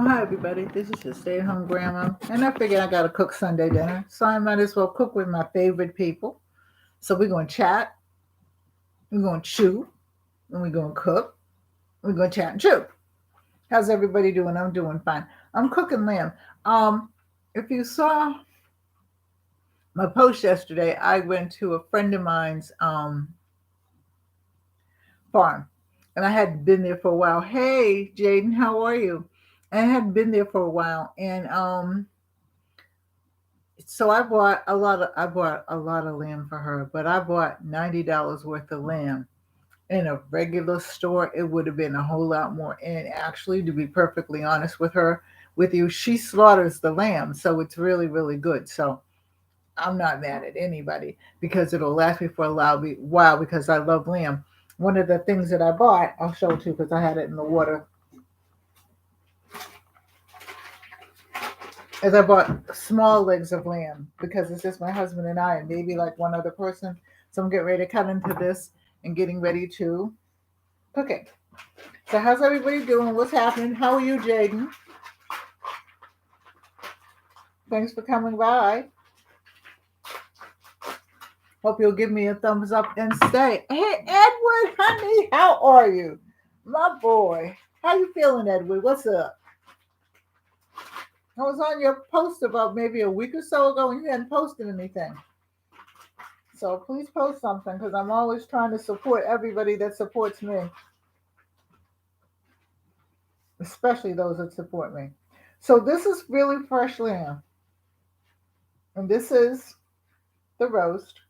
Well, hi everybody. This is your stay-at-home grandma, and I figured I gotta cook Sunday dinner, so I might as well cook with my favorite people. So we're gonna chat, we're gonna chew, and we're gonna cook. We're gonna chat and chew. How's everybody doing? I'm doing fine. I'm cooking lamb. If you saw my post yesterday, I went to a friend of mine's farm, and I hadn't been there for a while. Hey, Jaden, how are you? And I hadn't been there for a while, and so I bought a lot of lamb for her, but I bought $90 worth of lamb. In a regular store, it would have been a whole lot more. And actually, to be perfectly honest with you, she slaughters the lamb, so it's really, really good. So I'm not mad at anybody because it'll last me for a while because I love lamb. One of the things that I bought, I'll show it to you because I had it in the water, is I bought small legs of lamb because it's just my husband and I and maybe like one other person. So I'm getting ready to cut into this and getting ready to cook it. So how's everybody doing? What's happening? How are you, Jaden? Thanks for coming by. Hope you'll give me a thumbs up and say, hey, Edward, honey, how are you? My boy. How you feeling, Edward? What's up? I was on your post about maybe a week or so ago and you hadn't posted anything. So please post something because I'm always trying to support everybody that supports me, especially those that support me. So this is really fresh lamb. And this is the roast.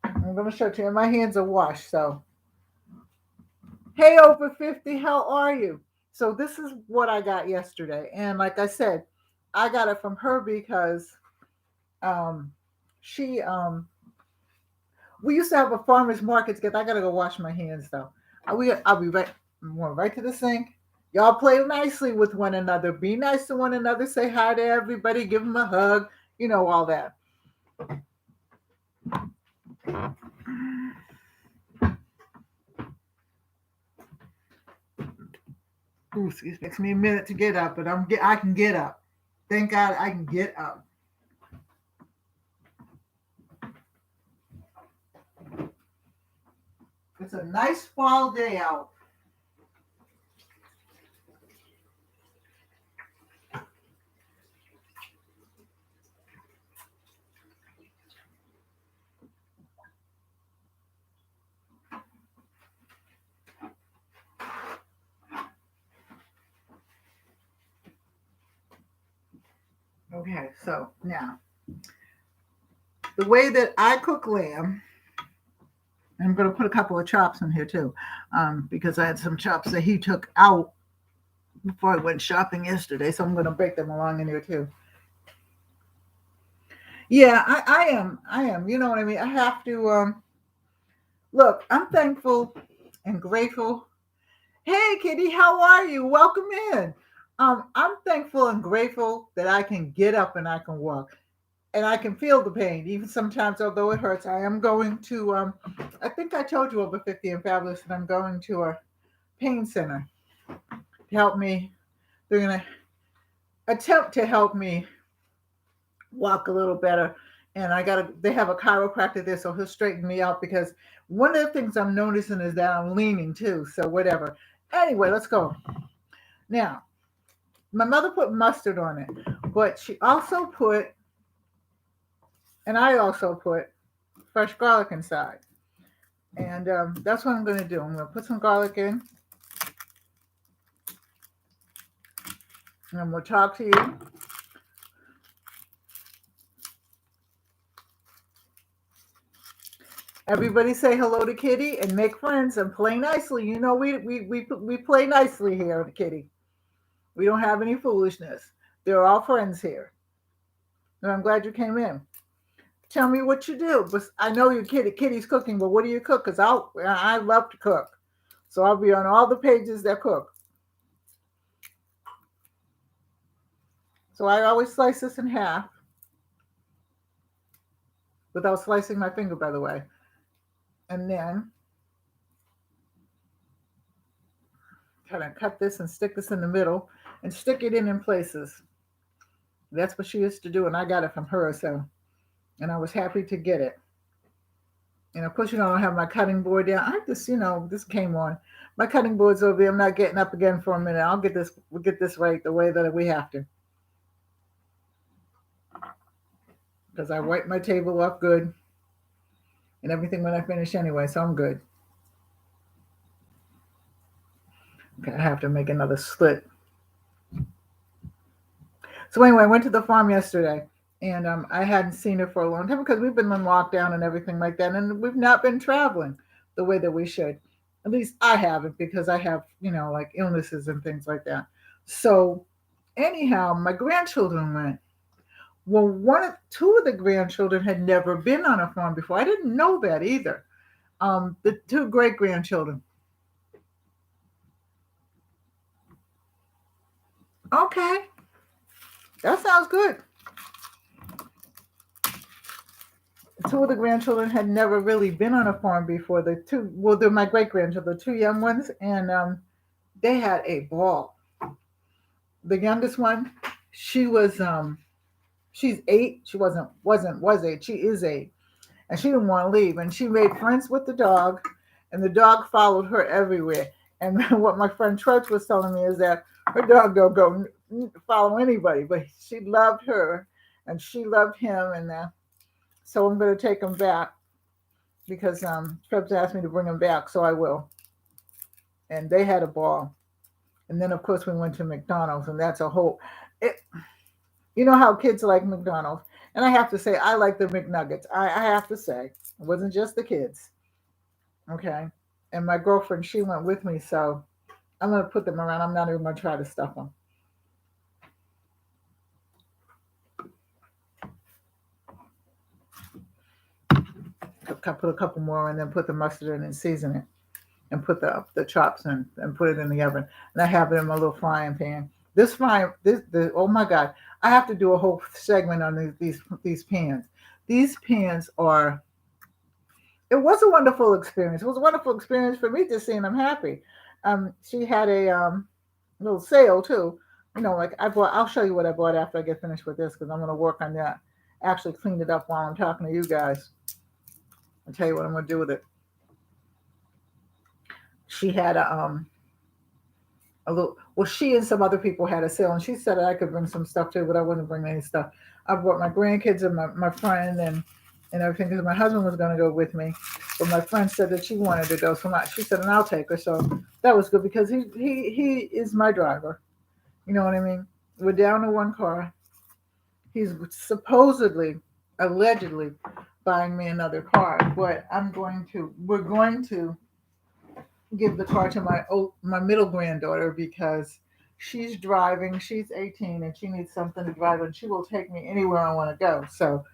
I'm going to show it to you. My hands are washed. So, hey, over 50, how are you? So this is what I got yesterday. And like I said, I got it from her because um, we used to have a farmer's market together. I got to go wash my hands though. I'll be right. I'm going right to the sink. Y'all play nicely with one another. Be nice to one another. Say hi to everybody. Give them a hug. You know, all that. Ooh, it takes me a minute to get up, but I can get up. Thank God I can get up. It's a nice fall day out. Okay, so now the way that I cook lamb, I'm going to put a couple of chops in here too, because I had some chops that he took out before I went shopping yesterday, so I'm going to break them along in here too. Yeah, I am. I am. You know what I mean? I have to look, I'm thankful and grateful. Hey, Kitty, how are you? Welcome in. I'm thankful and grateful that I can get up and I can walk and I can feel the pain, even sometimes, although it hurts. I am going to, I think I told you over 50 and Fabulous that I'm going to a pain center to help me. They're going to attempt to help me walk a little better. And they have a chiropractor there, so he'll straighten me out because one of the things I'm noticing is that I'm leaning too. So, whatever. Anyway, let's go. Now, my mother put mustard on it, but she also put, and I also put fresh garlic inside. And that's what I'm going to do. I'm going to put some garlic in, and we'll talk to you. Everybody say hello to Kitty and make friends and play nicely. You know we play nicely here, Kitty. We don't have any foolishness. They're all friends here. And I'm glad you came in. Tell me what you do. But I know you Kitty's cooking, but what do you cook? Because I love to cook. So I'll be on all the pages that cook. So I always slice this in half without slicing my finger, by the way. And then, kind of cut this and stick this in the middle and stick it in places. That's what she used to do, and I got it from her. So, and I was happy to get it. And of course, I don't have my cutting board down. I just, this came on. My cutting board's over there. I'm not getting up again for a minute. We'll get this right the way that we have to. Because I wipe my table up good and everything when I finish anyway, so I'm good. Okay, I have to make another slit. So anyway, I went to the farm yesterday, and I hadn't seen her for a long time because we've been on lockdown and everything like that, and we've not been traveling the way that we should. At least I haven't, because I have, like illnesses and things like that. So anyhow, my grandchildren went. Well, two of the grandchildren had never been on a farm before. I didn't know that either. The two great grandchildren. Okay, that sounds good. Two of the grandchildren had never really been on a farm before. They're my great grandchildren, the two young ones, and they had a ball. The youngest one, she's 8. She was 8. She is 8, and she didn't want to leave. And she made friends with the dog, and the dog followed her everywhere. And what my friend Trudge was telling me is that her dog don't go follow anybody, but she loved her, and she loved him, and so I'm going to take him back because Trudge asked me to bring him back, so I will. And they had a ball. And then, of course, we went to McDonald's, and that's a whole. You know how kids like McDonald's. And I have to say, I like the McNuggets. I have to say, it wasn't just the kids. Okay. And my girlfriend, she went with me, so I'm going to put them around. I'm not even going to try to stuff them. Put a couple more and then put the mustard in and season it. And put the chops in and put it in the oven. And I have it in my little frying pan. Oh my God, I have to do a whole segment on these pans. These pans it was a wonderful experience. It was a wonderful experience for me just seeing them happy. She had a little sale too. I'll show you what I bought after I get finished with this, because I'm going to work on that. Actually clean it up while I'm talking to you guys. I'll tell you what I'm going to do with it. She had a little. Well, she and some other people had a sale, and she said I could bring some stuff too, but I wasn't bringing any stuff. I brought my grandkids and my friend and everything, because my husband was going to go with me, but my friend said that she wanted to go, so she said, and I'll take her. So that was good, because he is my driver. You know what I mean? We're down to one car. He's supposedly, allegedly, buying me another car, but we're going to give the car to my middle granddaughter, because she's driving. She's 18 and she needs something to drive, and she will take me anywhere I want to go. So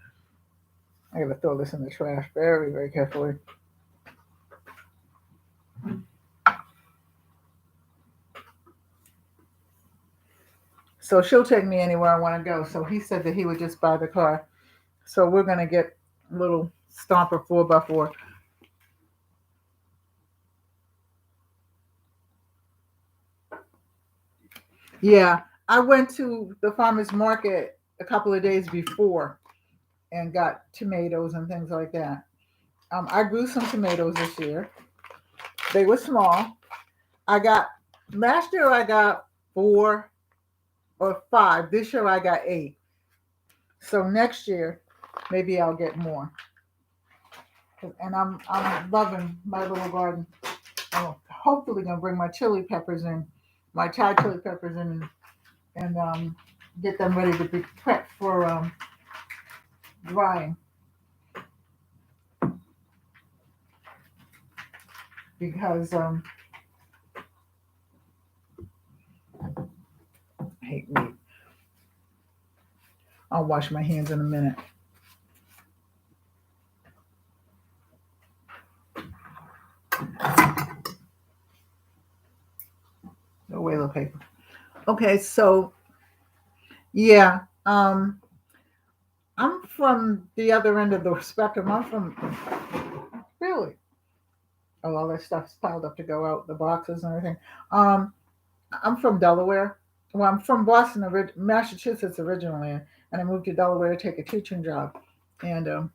I gotta throw this in the trash very, very carefully. So she'll take me anywhere I want to go. So he said that he would just buy the car. So we're gonna get a little Stomper 4x4. Yeah, I went to the farmer's market a couple of days before and got tomatoes and things like that. I grew some tomatoes this year. They were small. Last year I got 4 or 5. This year I got 8. So next year maybe I'll get more. And I'm loving my little garden. I'm hopefully gonna bring my chili peppers in, my Thai chili peppers in, and get them ready to be prepped for drying. Because I hate meat. I'll wash my hands in a minute. No whale paper. Okay, so yeah, I'm from the other end of the spectrum. I'm from really. Oh, all that stuff's piled up to go out, the boxes and everything. I'm from Delaware. Well, I'm from Boston, Massachusetts originally, and I moved to Delaware to take a teaching job. And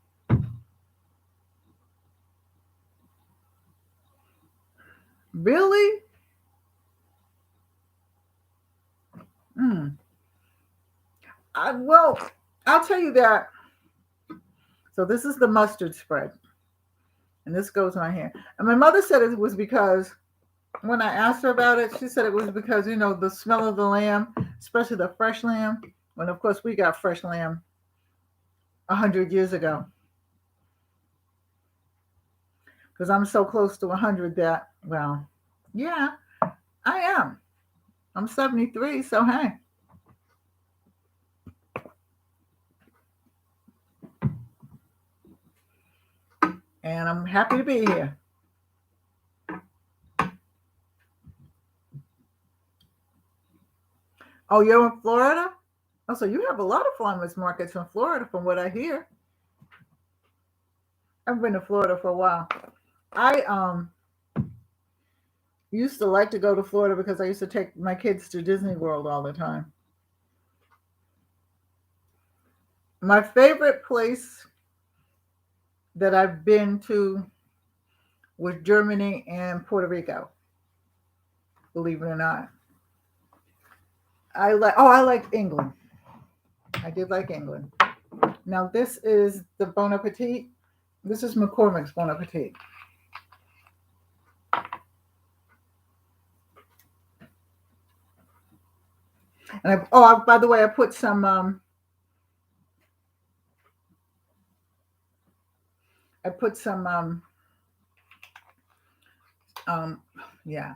really, mm, well, I'll tell you that. So this is the mustard spread, and this goes on here. And my mother said it was because when I asked her about it, she said it was because the smell of the lamb, especially the fresh lamb. When of course we got fresh lamb 100 years ago, because I'm so close to 100 that yeah, I am. I'm 73, so hey, and I'm happy to be here. Oh, you're in Florida? Oh, so you have a lot of farmers markets in Florida, from what I hear. I've been to Florida for a while. I used to like to go to Florida because I used to take my kids to Disney World all the time. My favorite place that I've been to was Germany and Puerto Rico. Believe it or not, I like England. I did like England. Now this is the Bon Appetit. This is McCormick's Bon Appetit. And by the way, I put some um yeah,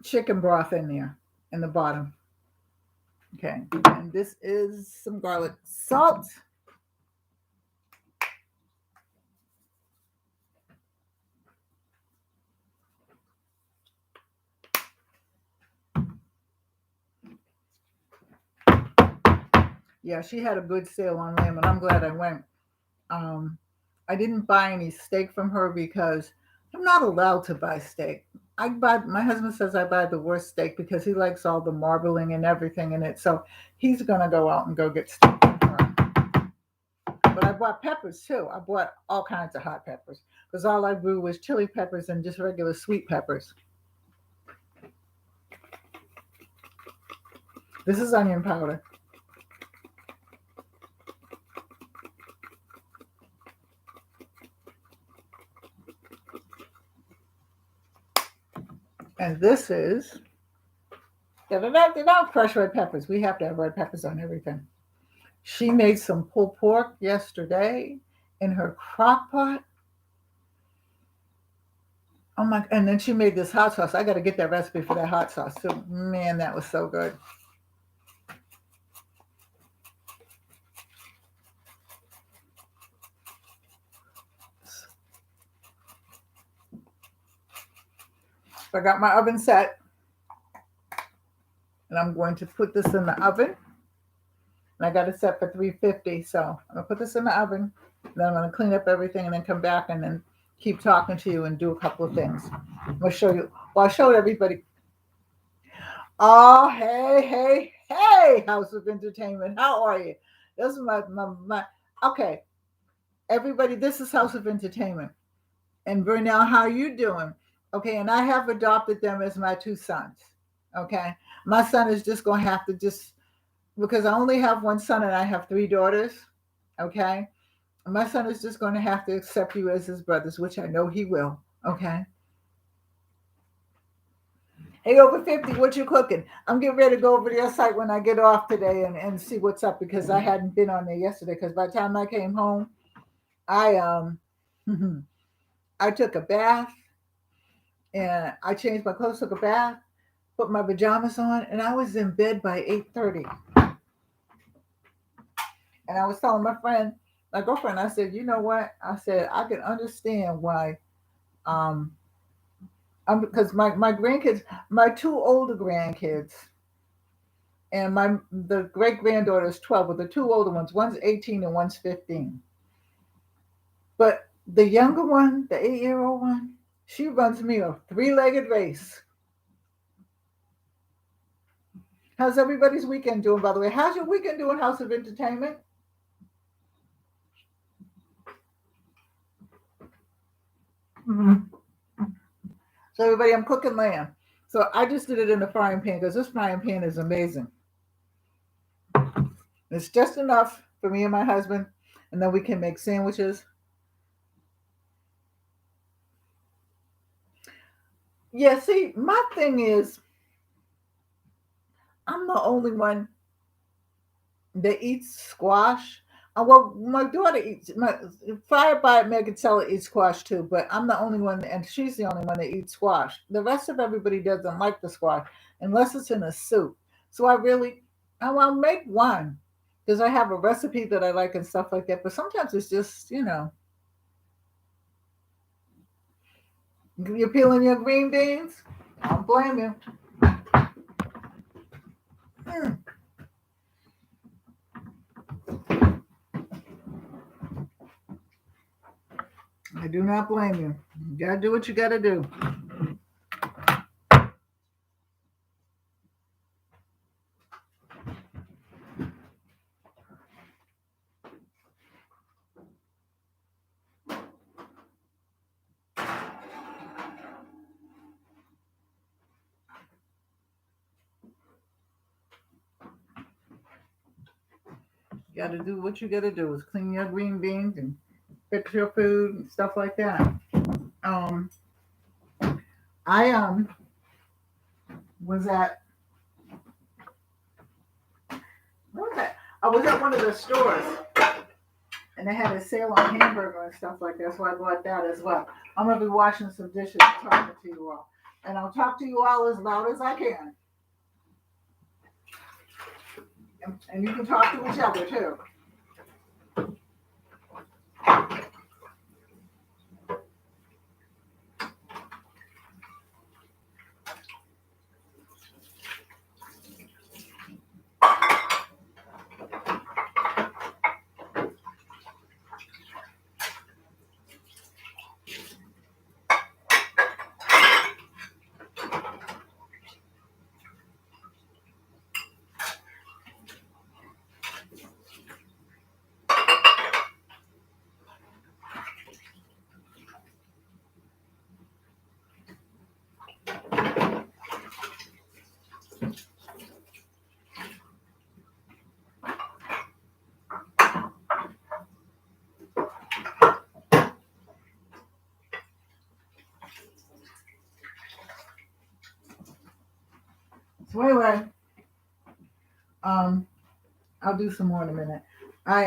chicken broth in there in the bottom. Okay. And this is some garlic salt. Yeah, she had a good sale on lamb, and I'm glad I went. Um, I didn't buy any steak from her because I'm not allowed to buy steak. My husband says I buy the worst steak because he likes all the marbling and everything in it. So he's gonna go out and go get steak from her. But I bought peppers too. I bought all kinds of hot peppers because all I grew was chili peppers and just regular sweet peppers. This is onion powder. And this is fresh red peppers. We have to have red peppers on everything. She made some pulled pork yesterday in her crock pot. Oh my! And then she made this hot sauce. I got to get that recipe for that hot sauce too. Man, that was so good. So I got my oven set, and I'm going to put this in the oven. And I got it set for 350. So I'm gonna put this in the oven. Then I'm gonna clean up everything and then come back and then keep talking to you and do a couple of things. I'm gonna show you. Well, I showed everybody. Oh, hey, hey, hey, House of Entertainment. How are you? This is my okay. Everybody, this is House of Entertainment. And Vernell, how you doing? Okay, and I have adopted them as my two sons. Okay. My son is just gonna have to just because I only have one son and I have three daughters. Okay. My son is just going to have to accept you as his brothers, which I know he will. Okay. Hey, over 50, what you cooking? I'm getting ready to go over to your site when I get off today and see what's up because I hadn't been on there yesterday. Because by the time I came home, I I took a bath and I changed my clothes, took a bath, put my pajamas on, and I was in bed by 8:30. And I was telling my girlfriend, I said, you know what? I said I can understand why um because my grandkids, my two older grandkids, and the great granddaughter is 12, but the two older ones, one's 18 and one's 15. But the younger one, the 8-year-old one, she runs me a three-legged race. How's everybody's weekend doing, by the way? How's your weekend doing, House of Entertainment? Mhm. So, everybody, I'm cooking lamb. So, I just did it in the frying pan because this frying pan is amazing. It's just enough for me and my husband, and then we can make sandwiches. Yeah, see, my thing is, I'm the only one that eats squash. Well, my daughter eats my Fire by Megatella eats squash too, but I'm the only one, and she's the only one that eats squash. The rest of everybody doesn't like the squash unless it's in a soup. So I'll make one because I have a recipe that I like and stuff like that. But sometimes it's just you're peeling your green beans. I don't blame you. Mm, I do not blame you. You gotta do what you gotta do. You gotta do what you gotta do. Is clean your green beans and fix your food and stuff like that. Um, I was at what was that? I was at one of the stores and they had a sale on hamburger and stuff like that, so I bought that as well. I'm gonna be washing some dishes and talking to you all, and I'll talk to you all as loud as I can, and you can talk to each other too. So anyway, um, I'll do some more in a minute. I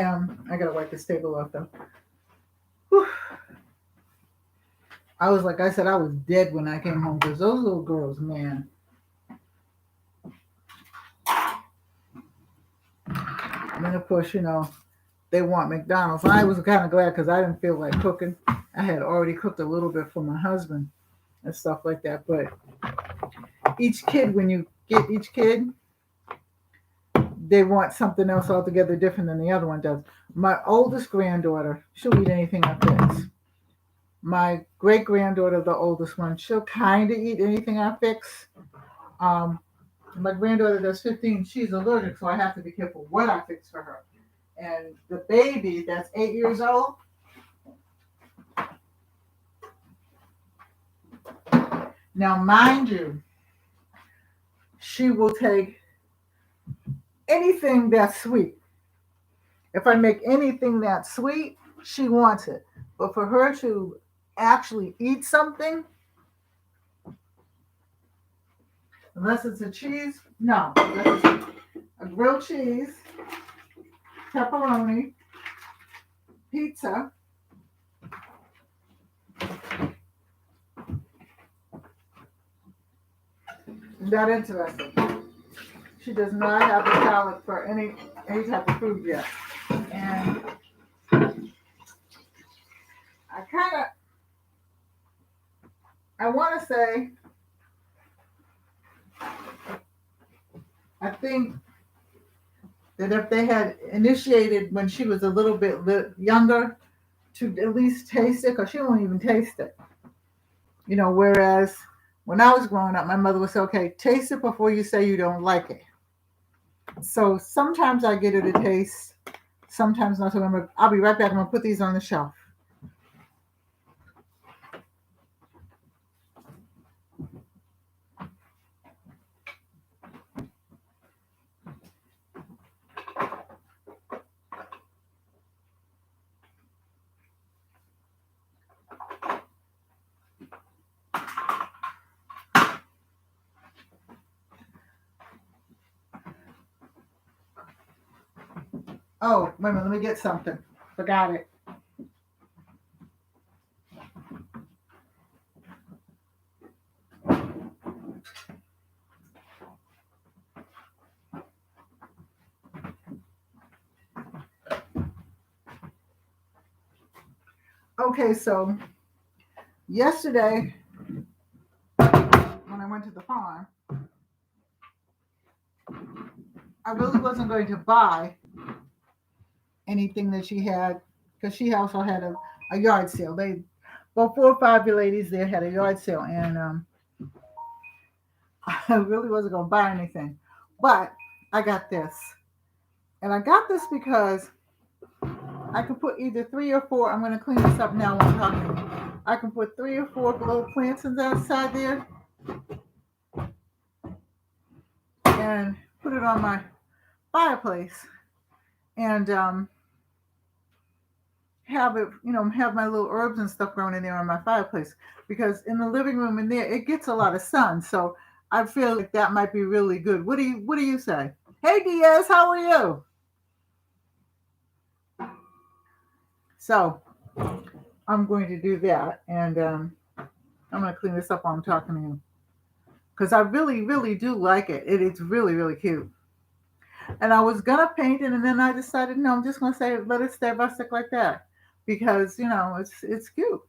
gotta wipe this table off though. Whew. I was like I said, I was dead when I came home because those little girls, man. And then of course, they want McDonald's. I was kind of glad because I didn't feel like cooking. I had already cooked a little bit for my husband and stuff like that. But each kid, when you get each kid, they want something else altogether different than the other one does. My oldest granddaughter, she'll eat anything I fix. My great granddaughter, the oldest one, she'll kind of eat anything I fix. Um, my granddaughter that's 15, she's allergic, so I have to be careful what I fix for her. And the baby that's 8 years old, now mind you, she will take anything that's sweet. If I make anything that's sweet, she wants it. But for her to actually eat something, unless it's a cheese, no. Unless it's a grilled cheese, pepperoni, pizza, not interested. She does not have the palate for any type of food yet. And I want to say, I think that if they had initiated when she was a little bit younger to at least taste it, because she won't even taste it. Whereas when I was growing up, my mother would say, okay, taste it before you say you don't like it. So sometimes I get it a taste, sometimes not. So I'll be right back. I'm gonna put these on the shelf. Oh, wait a minute, let me get something. Forgot it. Okay, so yesterday when I went to the farm, I really wasn't going to buy anything that she had because she also had a yard sale. They, well, 4 or 5 ladies there had a yard sale, and I really wasn't going to buy anything. But I got this. And I got this because I could put either 3 or 4. I'm going to clean this up now while I'm talking. I can put 3 or 4 little plants on that side there and put it on my fireplace and have it, have my little herbs and stuff growing in there on my fireplace. Because in the living room in there, it gets a lot of sun. So I feel like that might be really good. What do you say? Hey Diaz, how are you? So I'm going to do that, and I'm going to clean this up while I'm talking to you because I really, really do like it. It's really, really cute. And I was gonna paint it, and then I decided no, I'm just gonna say let it stay rustic like that because it's cute.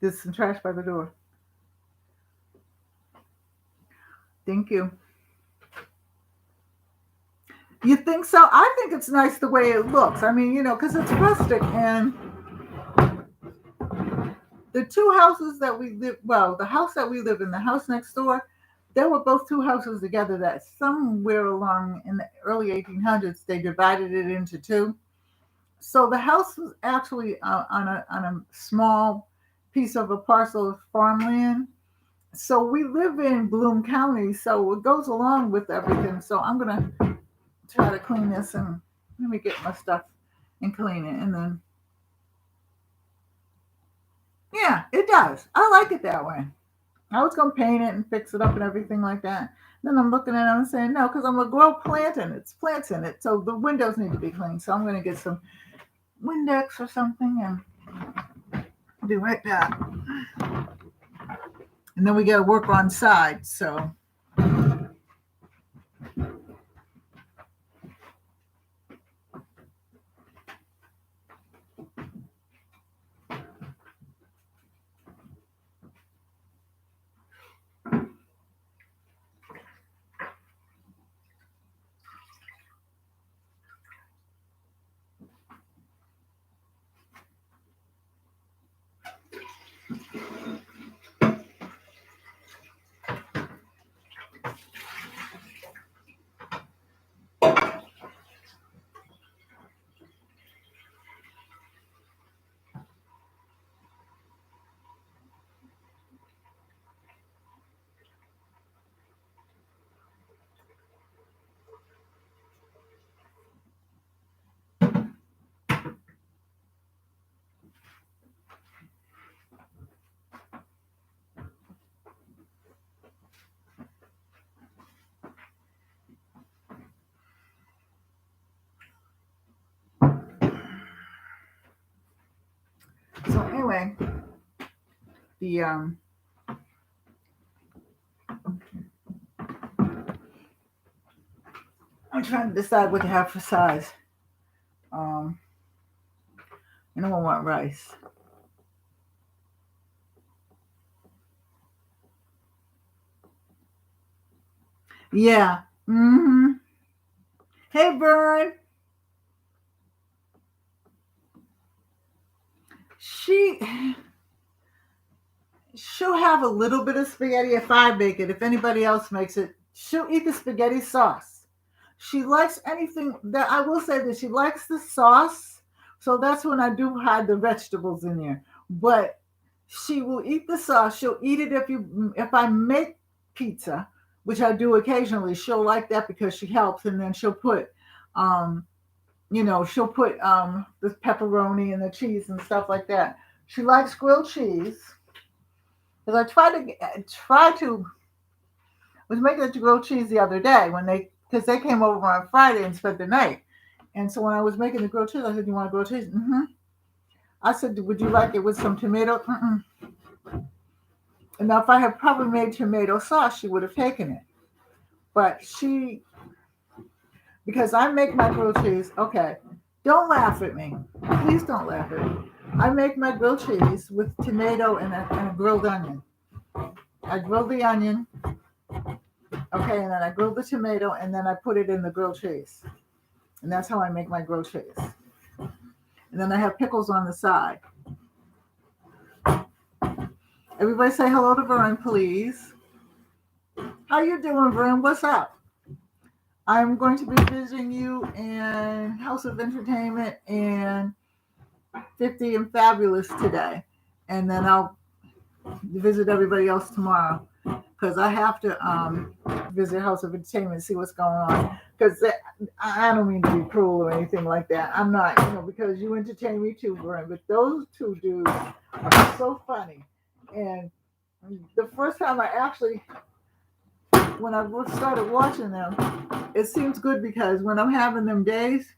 There's some trash by the door. Thank you. You think so? I think it's nice the way it looks. I mean, because it's rustic, and the two houses that we live, well, the house that we live in, the house next door, they were both two houses together that somewhere along in the early 1800s they divided it into two. So the house was actually on a small piece of a parcel of farmland. So we live in Bloom County, so it goes along with everything. So I'm gonna try to clean this, and let me get my stuff and clean it, and then yeah, it does. I like it that way. I was gonna paint it and fix it up and everything like that. Then I'm looking at it and saying no, because I'm gonna grow plants in it, so the windows need to be cleaned. So I'm gonna get some Windex or something and be right back. And then we got to work on side. So anyway, the I'm trying to decide what to have for size. Um, I want rice. Yeah. Mm-hmm. Hey, Vern. She she'll have a little bit of spaghetti if I make it. If anybody else makes it, She'll eat the spaghetti sauce. She likes anything that I will say that she likes the sauce. So that's when I do hide the vegetables in there. But she will eat the sauce. She'll eat it if I make pizza, which I do occasionally. She'll like that because she helps, and then um, she'll put the pepperoni and the cheese and stuff like that. She likes grilled cheese. Because I was making the grilled cheese the other day because they came over on Friday and spent the night. And so when I was making the grilled cheese, I said, "You want grilled cheese?" Mm-hmm. I said, "Would you like it with some tomato?" Mm-mm. And now, if I had probably made tomato sauce, she would have taken it. But because I make my grilled cheese, okay, don't laugh at me. Please don't laugh at me. I make my grilled cheese with tomato and a grilled onion. I grill the onion, okay, and then I grill the tomato, and then I put it in the grilled cheese. And that's how I make my grilled cheese. And then I have pickles on the side. Everybody say hello to Vern, please. How you doing, Vern? What's up? I'm going to be visiting you in House of Entertainment and 50 and Fabulous today. And then I'll visit everybody else tomorrow because I have to visit House of Entertainment and see what's going on. Because I don't mean to be cruel or anything like that. I'm not, because you entertain me too, Vern. But those two dudes are so funny. And the first time when I started watching them, it seems good because when I'm having them days,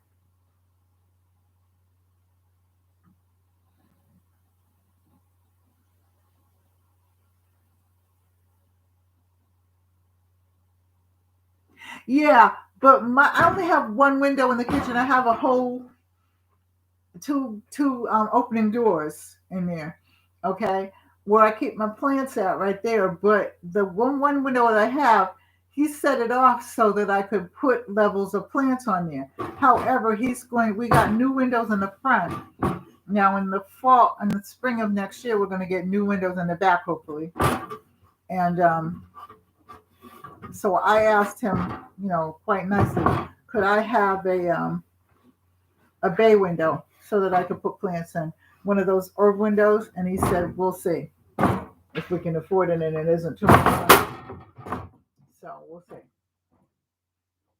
yeah, but I only have one window in the kitchen. I have a whole two opening doors in there, okay, where I keep my plants at right there. But the one window that I have, he set it off so that I could put levels of plants on there. However, we got new windows in the front. Now in the spring of next year, we're going to get new windows in the back, hopefully. And so I asked him, quite nicely, could I have a bay window so that I could put plants in, one of those herb windows? And he said, we'll see if we can afford it and it isn't too much money. So we'll see.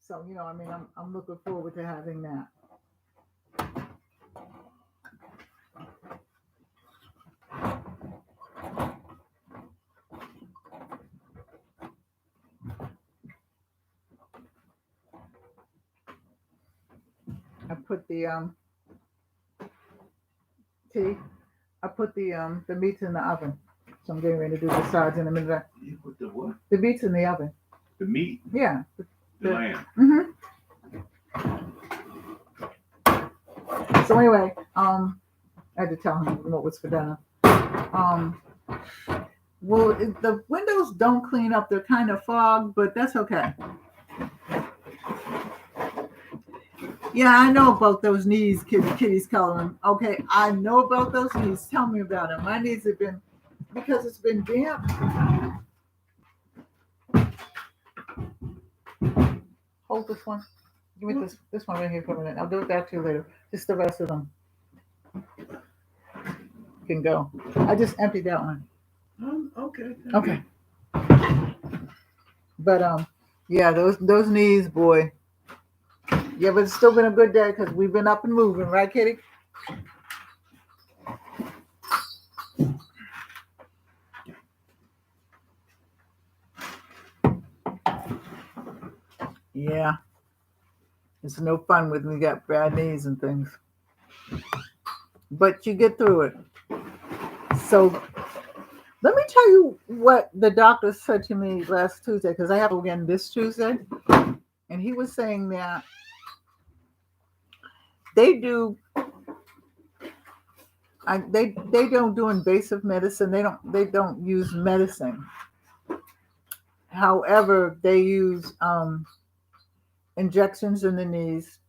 So, I'm looking forward to having that. I put the I put the meats in the oven. So I'm getting ready to do the sides in a minute. You put the what? The meats in the oven. The meat? Yeah. The lamb. Mm-hmm. So anyway, I had to tell him what was for dinner. Well, the windows don't clean up. They're kind of fogged, but that's okay. Yeah, I know about those knees, Kitty's coloring. Okay, I know about those knees. Tell me about it. My knees have been, because it's been damp. Hold this one. Give me this one right here for a minute. I'll do it back to you later. Just the rest of them can go. I just emptied that one. Okay. Okay. But yeah, those knees, boy. Yeah, but it's still been a good day because we've been up and moving, right, Kitty? Yeah. It's no fun when we got bad knees and things. But you get through it. So let me tell you what the doctor said to me last Tuesday, because I have to again this Tuesday. And he was saying that they don't do invasive medicine. They don't use medicine. However, they use injections in the knees.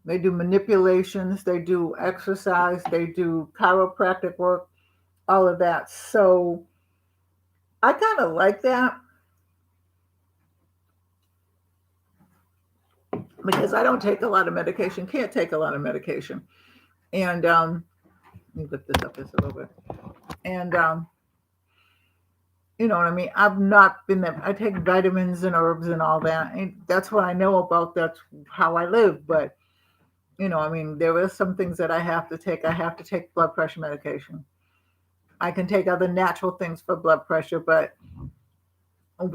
They do manipulations. They do exercise. They do chiropractic work. All of that. So I kind of like that. because I don't take a lot of medication, can't take a lot of medication. And let me lift this up just a little bit. And you know what I mean? I've not been there. I take vitamins and herbs and all that. And that's what I know about. That's how I live. But, you know, I mean, there are some things that I have to take. I have to take blood pressure medication. I can take other natural things for blood pressure, but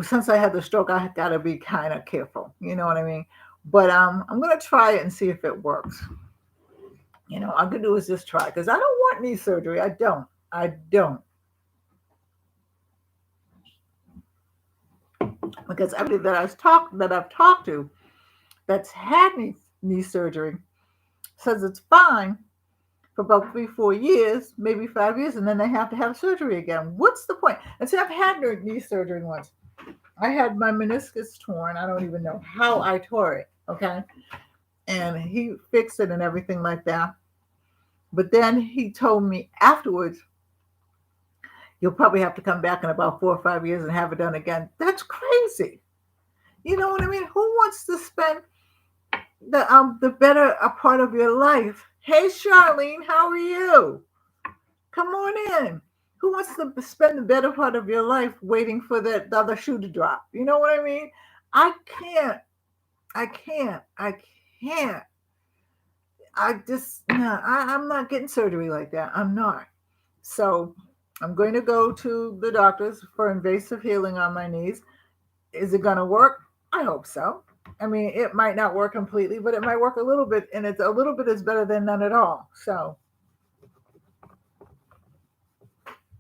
since I had the stroke, I got to be kind of careful. You know what I mean? But I'm going to try it and see if it works. You know, all I can do is just try because I don't want knee surgery. I don't. I don't. Because everybody that I've talked to that's had knee surgery says it's fine for about 3, 4 years, maybe 5 years, and then they have to have surgery again. What's the point? And see, I've had knee surgery once. I had my meniscus torn. I don't even know how I tore it. Okay. And he fixed it and everything like that. But then he told me afterwards, you'll probably have to come back in about 4 or 5 years and have it done again. That's crazy. You know what I mean? Who wants to spend the better a part of your life? Hey, Charlene, how are you? Come on in. Who wants to spend the better part of your life waiting for the other shoe to drop? You know what I mean? I can't. I can't. I can't. I just, no, I'm not getting surgery like that. I'm not. So I'm going to go to the doctors for invasive healing on my knees. Is it going to work? I hope so. I mean, it might not work completely, but it might work a little bit, and it's a little bit is better than none at all. So,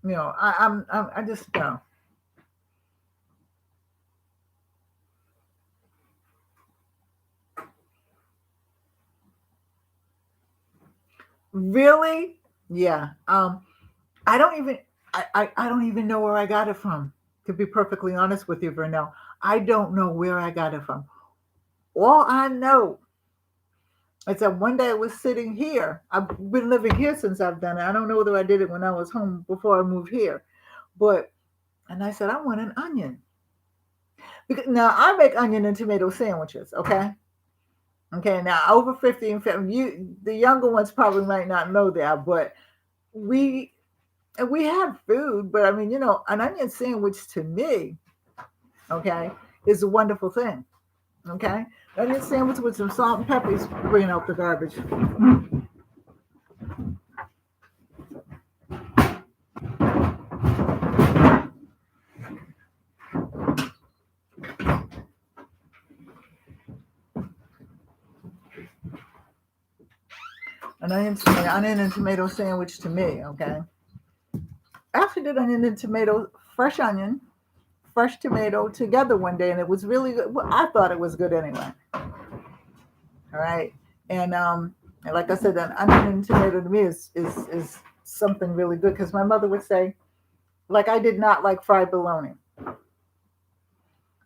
you know, I just know. Really? Yeah. I don't even I don't even know where I got it from. To be perfectly honest with you, Vernell, I don't know where I got it from. All I know is that one day I was sitting here. I've been living here since I've done it. I don't know whether I did it when I was home before I moved here, but and I said I want an onion. Because now I make onion and tomato sandwiches. Okay. Okay. Now over 50 and 50, the younger ones probably might not know that, but we we have food, but I mean, you know, an onion sandwich to me, okay, is a wonderful thing. Okay, onion sandwich with some salt and pepper is bringing out the garbage. An onion and tomato sandwich to me. Okay, I actually did onion and tomato, fresh onion, fresh tomato together one day, and it was really good. Well, I thought it was good anyway. All right, and like I said, an onion and tomato to me is something really good because my mother would say, like I did not like fried bologna.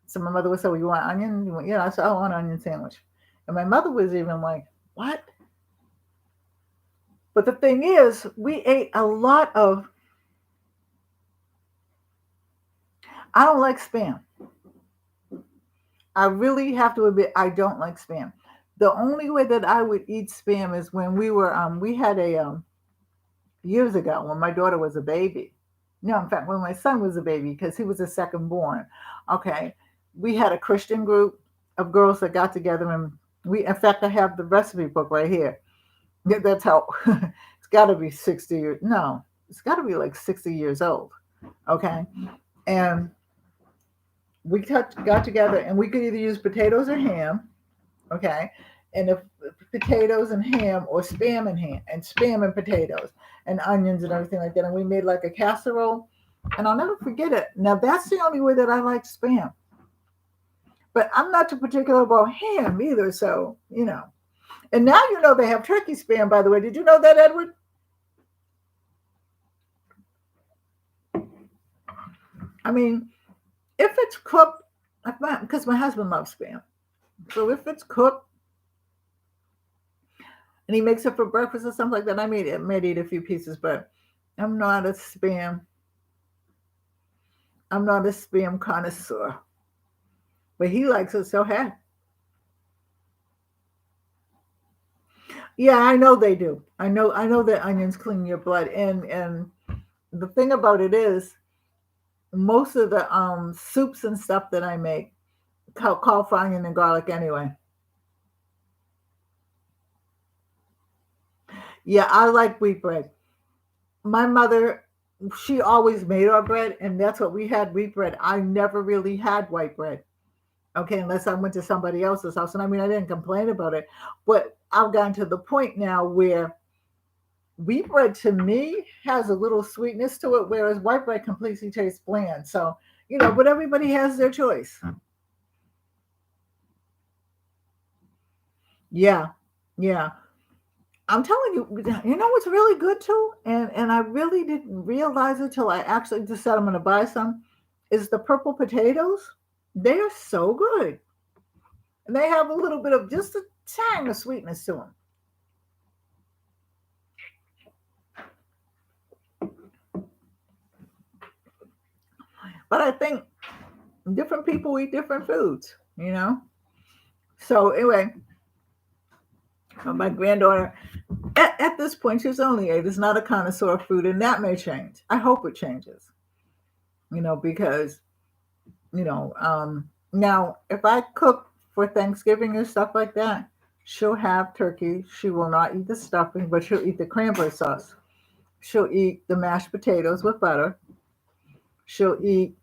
So my mother would say, "Well, you want onion?" You want, yeah, I said, "I want an onion sandwich." And my mother was even like, "What?" But the thing is, we ate a lot of. I don't like spam. I really have to admit, I don't like spam. The only way that I would eat spam is when we had a years ago when my daughter was a baby. No, in fact, when my son was a baby, because he was the second born. Okay, we had a Christian group of girls that got together, and in fact, I have the recipe book right here. That's how it's got to be 60 years. No, it's got to be like 60 years old. Okay, and we got together, and we could either use potatoes or ham. Okay, and if potatoes and ham or spam and ham and spam and potatoes and onions and everything like that, and we made like a casserole, and I'll never forget it. Now that's the only way that I like spam, but I'm not too particular about ham either. So you know, and now you know they have turkey spam. By the way, did you know that, Edward? I mean, if it's cooked, because my husband loves spam, so if it's cooked and he makes it for breakfast or something like that, I may eat a few pieces, but I'm not a spam. I'm not a spam connoisseur, but he likes it, so hey. Yeah, I know they do. I know that onions clean your blood, and the thing about it is most of the soups and stuff that I make call for onion and garlic anyway. Yeah, I like wheat bread. My mother, she always made our bread, and that's what we had, wheat bread. I never really had white bread. Okay, unless I went to somebody else's house. And I mean, I didn't complain about it, but I've gotten to the point now where wheat bread to me has a little sweetness to it, whereas white bread completely tastes bland. So, but everybody has their choice. Yeah, yeah. I'm telling you, what's really good too, and I really didn't realize it till I actually just said I'm going to buy some, is the purple potatoes. They are so good, and they have a little bit of just a tang of sweetness to them. But I think different people eat different foods. So anyway, my granddaughter, at this point, she's only 8, is not a connoisseur of food, and that may change. I hope it changes. Because now if I cook for Thanksgiving or stuff like that, she'll have turkey. She will not eat the stuffing, but she'll eat the cranberry sauce. She'll eat the mashed potatoes with butter. She'll eat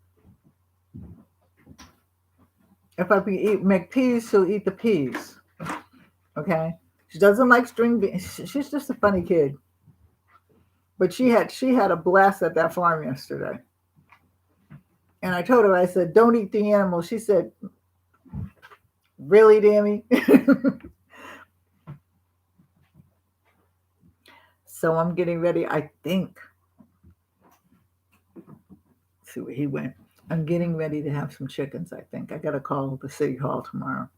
If I make peas, she'll eat the peas. Okay. She doesn't like string beans. She's just a funny kid. But she had a blast at that farm yesterday. And I told her, I said, don't eat the animals. She said, really, Dammy? So I'm getting ready. I think. Let's see where he went. I'm getting ready to have some chickens. I think I got to call the city hall tomorrow,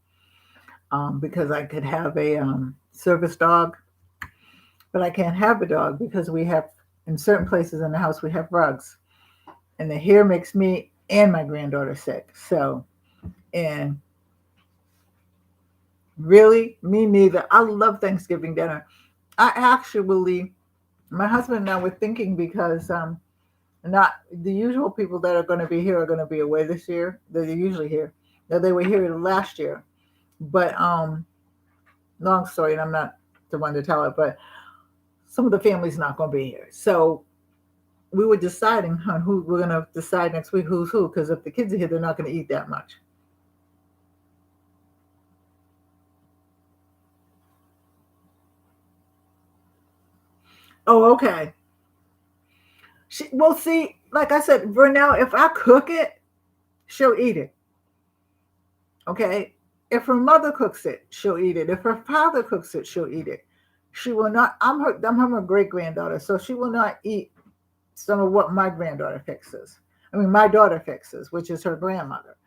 because I could have a service dog, but I can't have a dog because we have, in certain places in the house, we have rugs, and the hair makes me and my granddaughter sick. So, and really, me neither. I love Thanksgiving dinner. I actually, my husband and I were thinking, because not the usual people that are going to be here are going to be away this year. They're usually here. Now, they were here last year, but long story, and I'm not the one to tell it, but some of the family's not going to be here. So we were deciding on who we're going to decide next week who's who, because if the kids are here, they're not going to eat that much. Oh, okay. Well, see, like I said, Vernell, if I cook it, she'll eat it. Okay. If her mother cooks it, she'll eat it. If her father cooks it, she'll eat it. She will not. I'm her great granddaughter, so she will not eat some of what my granddaughter fixes. I mean, my daughter fixes, which is her grandmother.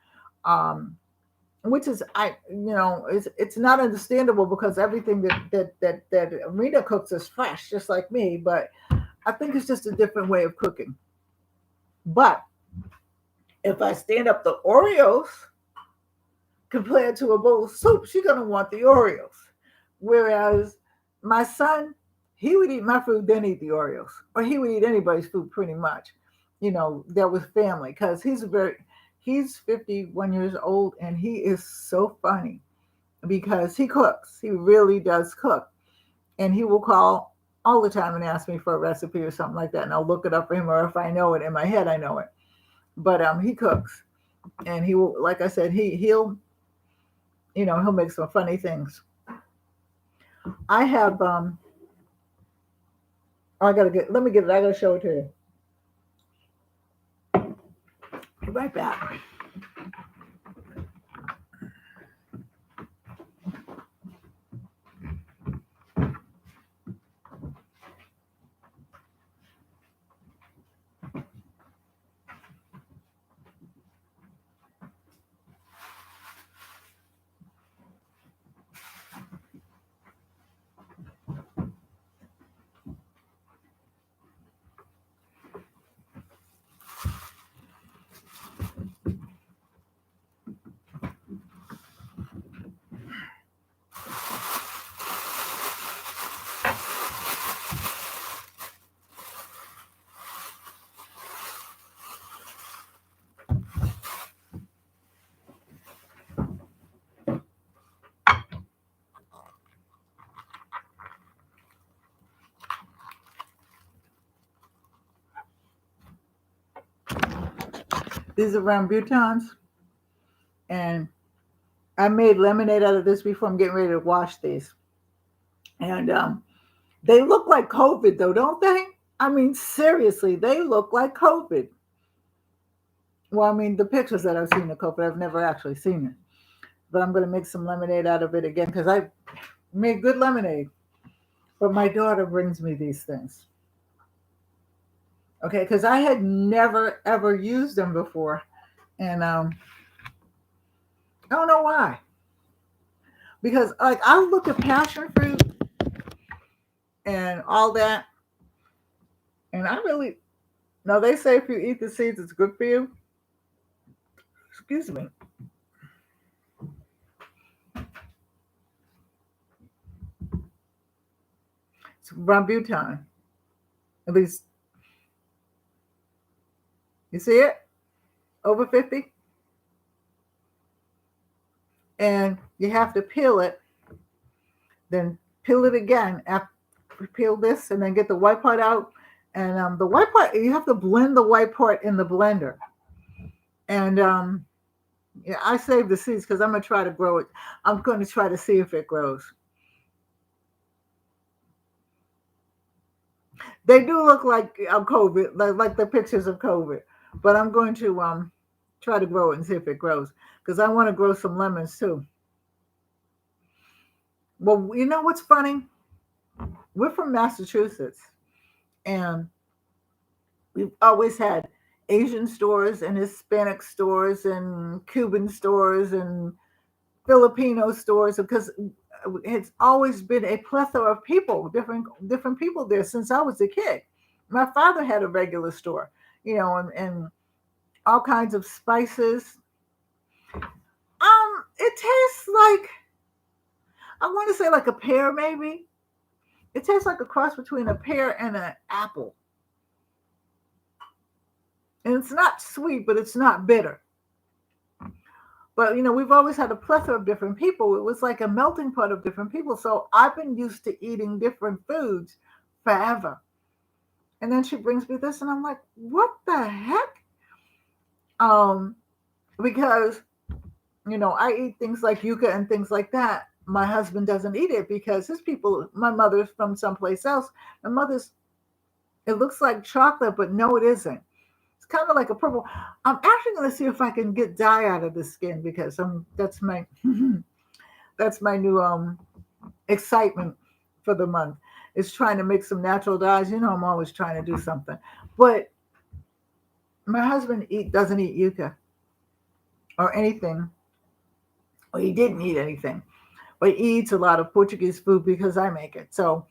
Um, which is, it's not understandable, because everything that Rita cooks is fresh, just like me. But I think it's just a different way of cooking. But if I stand up the Oreos compared to a bowl of soup, she's gonna want the Oreos. Whereas my son, he would eat my food, then eat the Oreos, or he would eat anybody's food pretty much. That was family, because he's 51 years old, and he is so funny because he cooks. He really does cook, and he will call all the time and ask me for a recipe or something like that, and I'll look it up for him, or if I know it in my head, I know it. But he cooks, and he will, like I said, he'll make some funny things. I have let me get it. I gotta show it to you. Be right back. These are rambutans, and I made lemonade out of this before. I'm getting ready to wash these, and they look like COVID, though, don't they? I mean, seriously, they look like COVID. Well, I mean, the pictures that I've seen of COVID, I've never actually seen it. But I'm going to make some lemonade out of it again because I made good lemonade. But my daughter brings me these things. Okay, because I had never, ever used them before. And I don't know why. Because, like, I look at passion fruit and all that. And I really, no, they say if you eat the seeds, it's good for you. Excuse me. It's rambutan. At least, you see it? Over 50. And you have to peel it, then peel it again. After peel this, and then get the white part out. And the white part, you have to blend the white part in the blender. And yeah, I saved the seeds because I'm gonna try to grow it. I'm going to try to see if it grows. They do look like COVID, like the pictures of COVID. But I'm going to try to grow it and see if it grows because I want to grow some lemons too. Well, you know what's funny? We're from Massachusetts, and we've always had Asian stores and Hispanic stores and Cuban stores and Filipino stores because it's always been a plethora of people, different people there since I was a kid. My father had a regular store, and all kinds of spices. It tastes like, I want to say like a pear, maybe. It tastes like a cross between a pear and an apple. And it's not sweet, but it's not bitter. But, we've always had a plethora of different people. It was like a melting pot of different people. So I've been used to eating different foods forever. And then she brings me this, and I'm like, what the heck? Because, I eat things like yuca and things like that. My husband doesn't eat it because my mother's from someplace else. My mother's, it looks like chocolate, but no, it isn't. It's kind of like a purple. I'm actually going to see if I can get dye out of the skin because that's my that's my new excitement for the month. Is trying to make some natural dyes. I'm always trying to do something. But my husband doesn't eat yuca or anything. Or he didn't eat anything. But he eats a lot of Portuguese food because I make it. So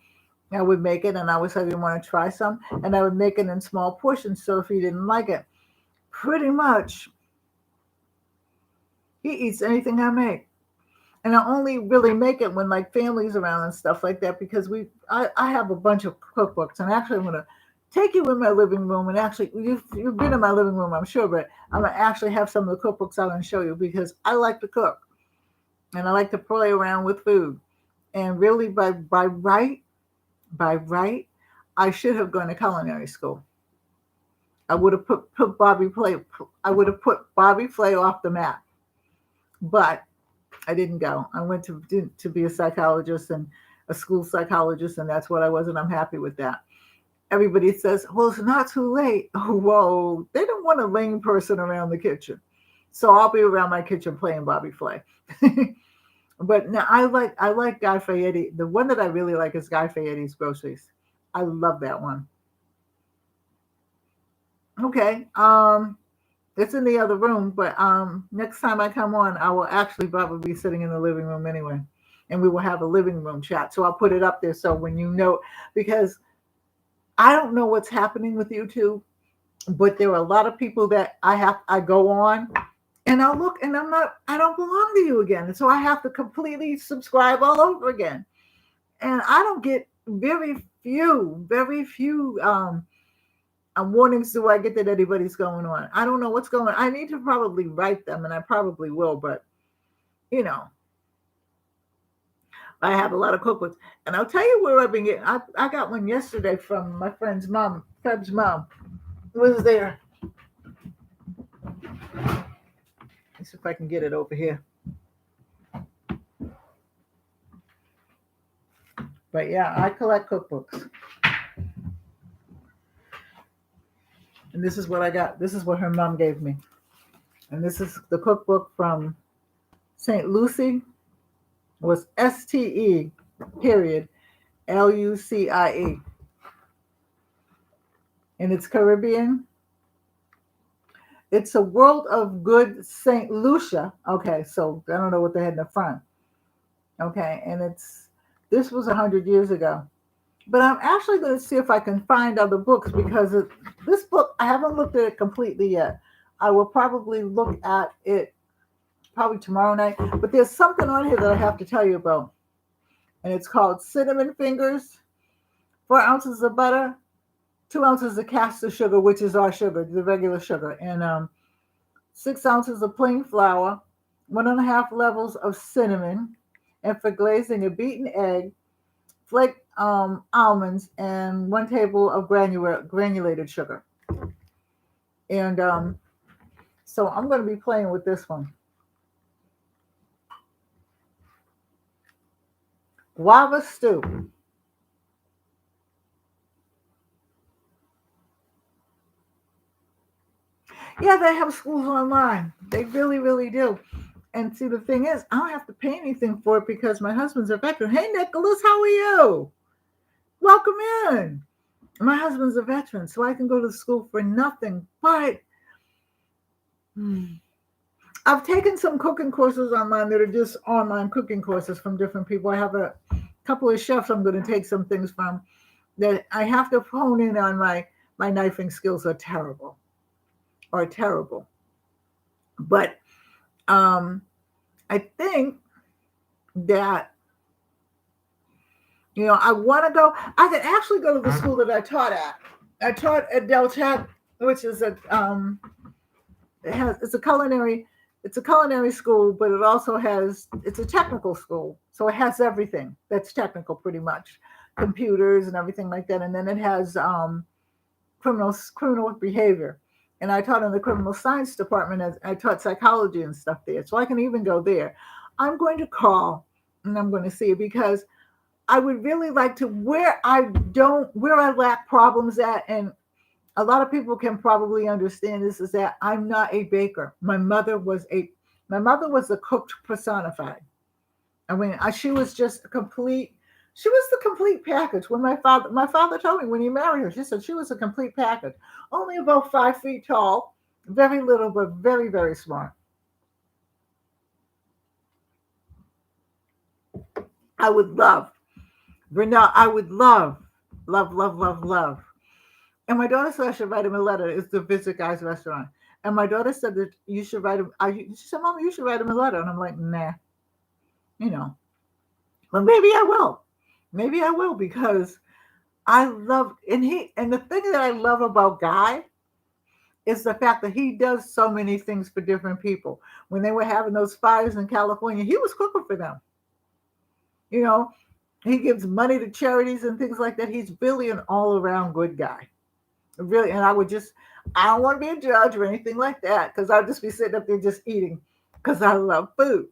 I would make it, and I always said I didn't want to try some, and I would make it in small portions. So if he didn't like it, pretty much he eats anything I make. And I only really make it when like family's around and stuff like that because I have a bunch of cookbooks, and actually I'm gonna take you in my living room, and actually you've been in my living room, I'm sure, but I'm gonna actually have some of the cookbooks out and show you because I like to cook. And I like to play around with food. And really, by right, I should have gone to culinary school. I would have put Bobby Flay. I would have put Bobby Flay off the map, but I didn't go. I went to be a psychologist and a school psychologist, and that's what I was, and I'm happy with that. Everybody says, "Well, it's not too late." Oh, whoa! They don't want a lame person around the kitchen, so I'll be around my kitchen playing Bobby Flay. But now I like Guy Fieri. The one that I really like is Guy Fieri's Groceries. I love that one. Okay. It's in the other room, but next time I come on, I will actually probably be sitting in the living room anyway. And we will have a living room chat. So I'll put it up there so when because I don't know what's happening with YouTube, but there are a lot of people that I go on and I'll look and I don't belong to you again. And so I have to completely subscribe all over again. And I don't get very few warnings do I get that anybody's going on. I don't know what's going on. I need to probably write them, and I probably will, but I have a lot of cookbooks. And I'll tell you where I've been getting. I got one yesterday from my friend's mom, Feb's mom, was there. Let's see if I can get it over here. But yeah, I collect cookbooks. And this is what I got. This is what her mom gave me. And this is the cookbook from St. Lucie. Was STE period LUCIE. And it's Caribbean. It's a World of Good St. Lucia. Okay, so I don't know what they had in the front. Okay, and this was 100 years ago. But I'm actually going to see if I can find other books because this book, I haven't looked at it completely yet. I will probably look at it probably tomorrow night. But there's something on here that I have to tell you about. And it's called Cinnamon Fingers, 4 ounces of butter, 2 ounces of caster sugar, which is our sugar, the regular sugar, and 6 ounces of plain flour, 1.5 levels of cinnamon, and for glazing, a beaten egg, flaked almonds, and 1 table of granulated sugar. And so I'm going to be playing with this one. Guava stew. Yeah, they have schools online. They really, really do. And see, the thing is, I don't have to pay anything for it because my husband's a veteran. Hey, Nicholas, how are you? Welcome in. My husband's a veteran, so I can go to school for nothing. But I've taken some cooking courses online that are just online cooking courses from different people. I have a couple of chefs I'm going to take some things from that I have to hone in on. My knifing skills are terrible. But I think that, I want to go. I could actually go to the school that I taught at. I taught at Del Tech, which is it's a culinary school, but it also it's a technical school. So it has everything that's technical pretty much, computers and everything like that. And then it has criminal behavior. And I taught in the criminal science department as I taught psychology and stuff there. So I can even go there. I'm going to call and I'm going to see, because I would really like to, where I lack problems at, and a lot of people can probably understand this, is that I'm not a baker. My mother was a cook personified. I mean, she was just she was the complete package. When my father told me when he married her, she said she was a complete package. Only about 5 feet tall, very little, but very, very smart. I would love, Renewal, I would love. And my daughter said I should write him a letter. It's the Visit Guy's restaurant. And my daughter said that you should write him. She said, Mama, you should write him a letter. And I'm like, nah, But maybe I will. Maybe I will, because I love, and the thing that I love about Guy is the fact that he does so many things for different people. When they were having those fires in California, he was cooking for them. He gives money to charities and things like that. He's really an all-around good guy. Really. And I don't want to be a judge or anything like that, because I'll just be sitting up there just eating, because I love food.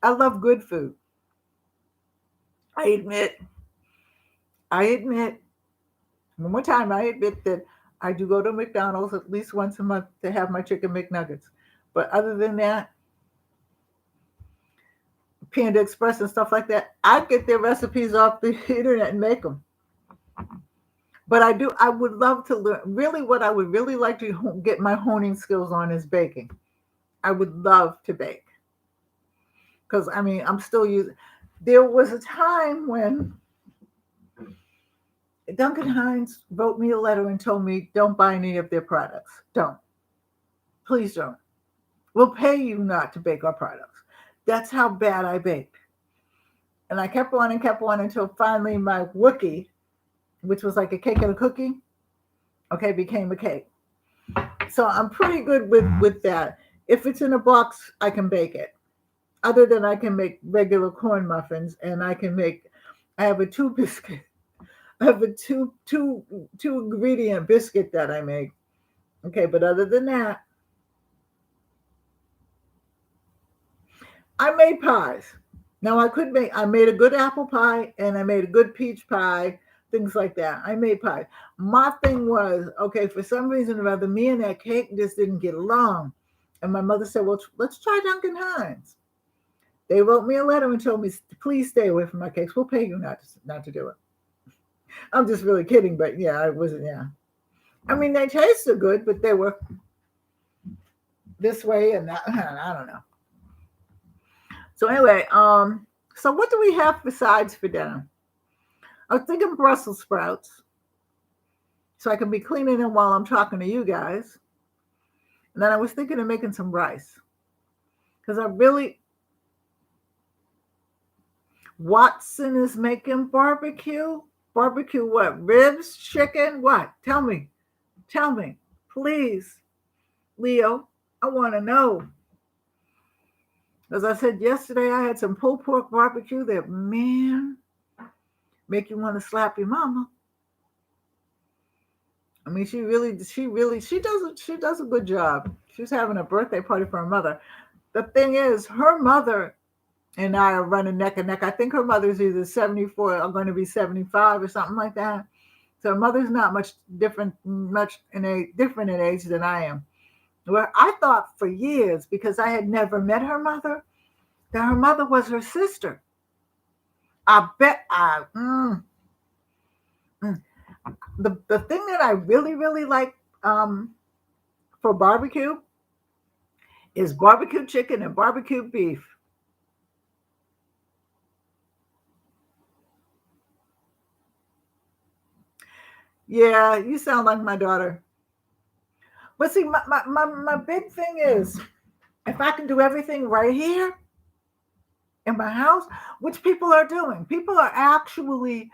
I love good food. I admit, one more time, I admit that I do go to McDonald's at least once a month to have my chicken McNuggets. But other than that, Panda Express and stuff like that, I get their recipes off the internet and make them. But I would love to learn. Really, what I would really like to get my honing skills on is baking. I would love to bake. Because, I'm still using. There was a time when Duncan Hines wrote me a letter and told me, don't buy any of their products. Don't. Please don't. We'll pay you not to bake our products. That's how bad I baked. And I kept on until finally my Wookie, which was like a cake and a cookie, became a cake. So I'm pretty good with that. If it's in a box, I can bake it. Other than I can make regular corn muffins, and I have a two ingredient biscuit that I make. Okay, but other than that, I made pies. Now I made a good apple pie and I made a good peach pie, things like that. I made pies. My thing was, okay, for some reason or other, me and that cake just didn't get along. And my mother said, well, let's try Duncan Hines. They wrote me a letter and told me, please stay away from my cakes. We'll pay you not to do it. I'm just really kidding, but yeah, I wasn't, yeah. I mean, they tasted good, but they were this way and that. I don't know. So anyway, so what do we have besides for dinner? I was thinking Brussels sprouts, so I can be cleaning them while I'm talking to you guys. And then I was thinking of making some rice, because Watson is making barbecue. Barbecue what? Ribs, chicken, what? Tell me, please, Leo. I want to know. As I said yesterday, I had some pulled pork barbecue that, man, make you want to slap your mama. I mean, she does a good job. She's having a birthday party for her mother. The thing is, her mother and I are running neck and neck. I think her mother's either 74 or going to be 75 or something like that. So her mother's not much different in age than I am. Well, I thought for years, because I had never met her mother, that her mother was her sister. I bet the thing that I really, really like for barbecue is barbecue chicken and barbecue beef. Yeah, you sound like my daughter. But see, my big thing is, if I can do everything right here in my house, which people are doing. People are actually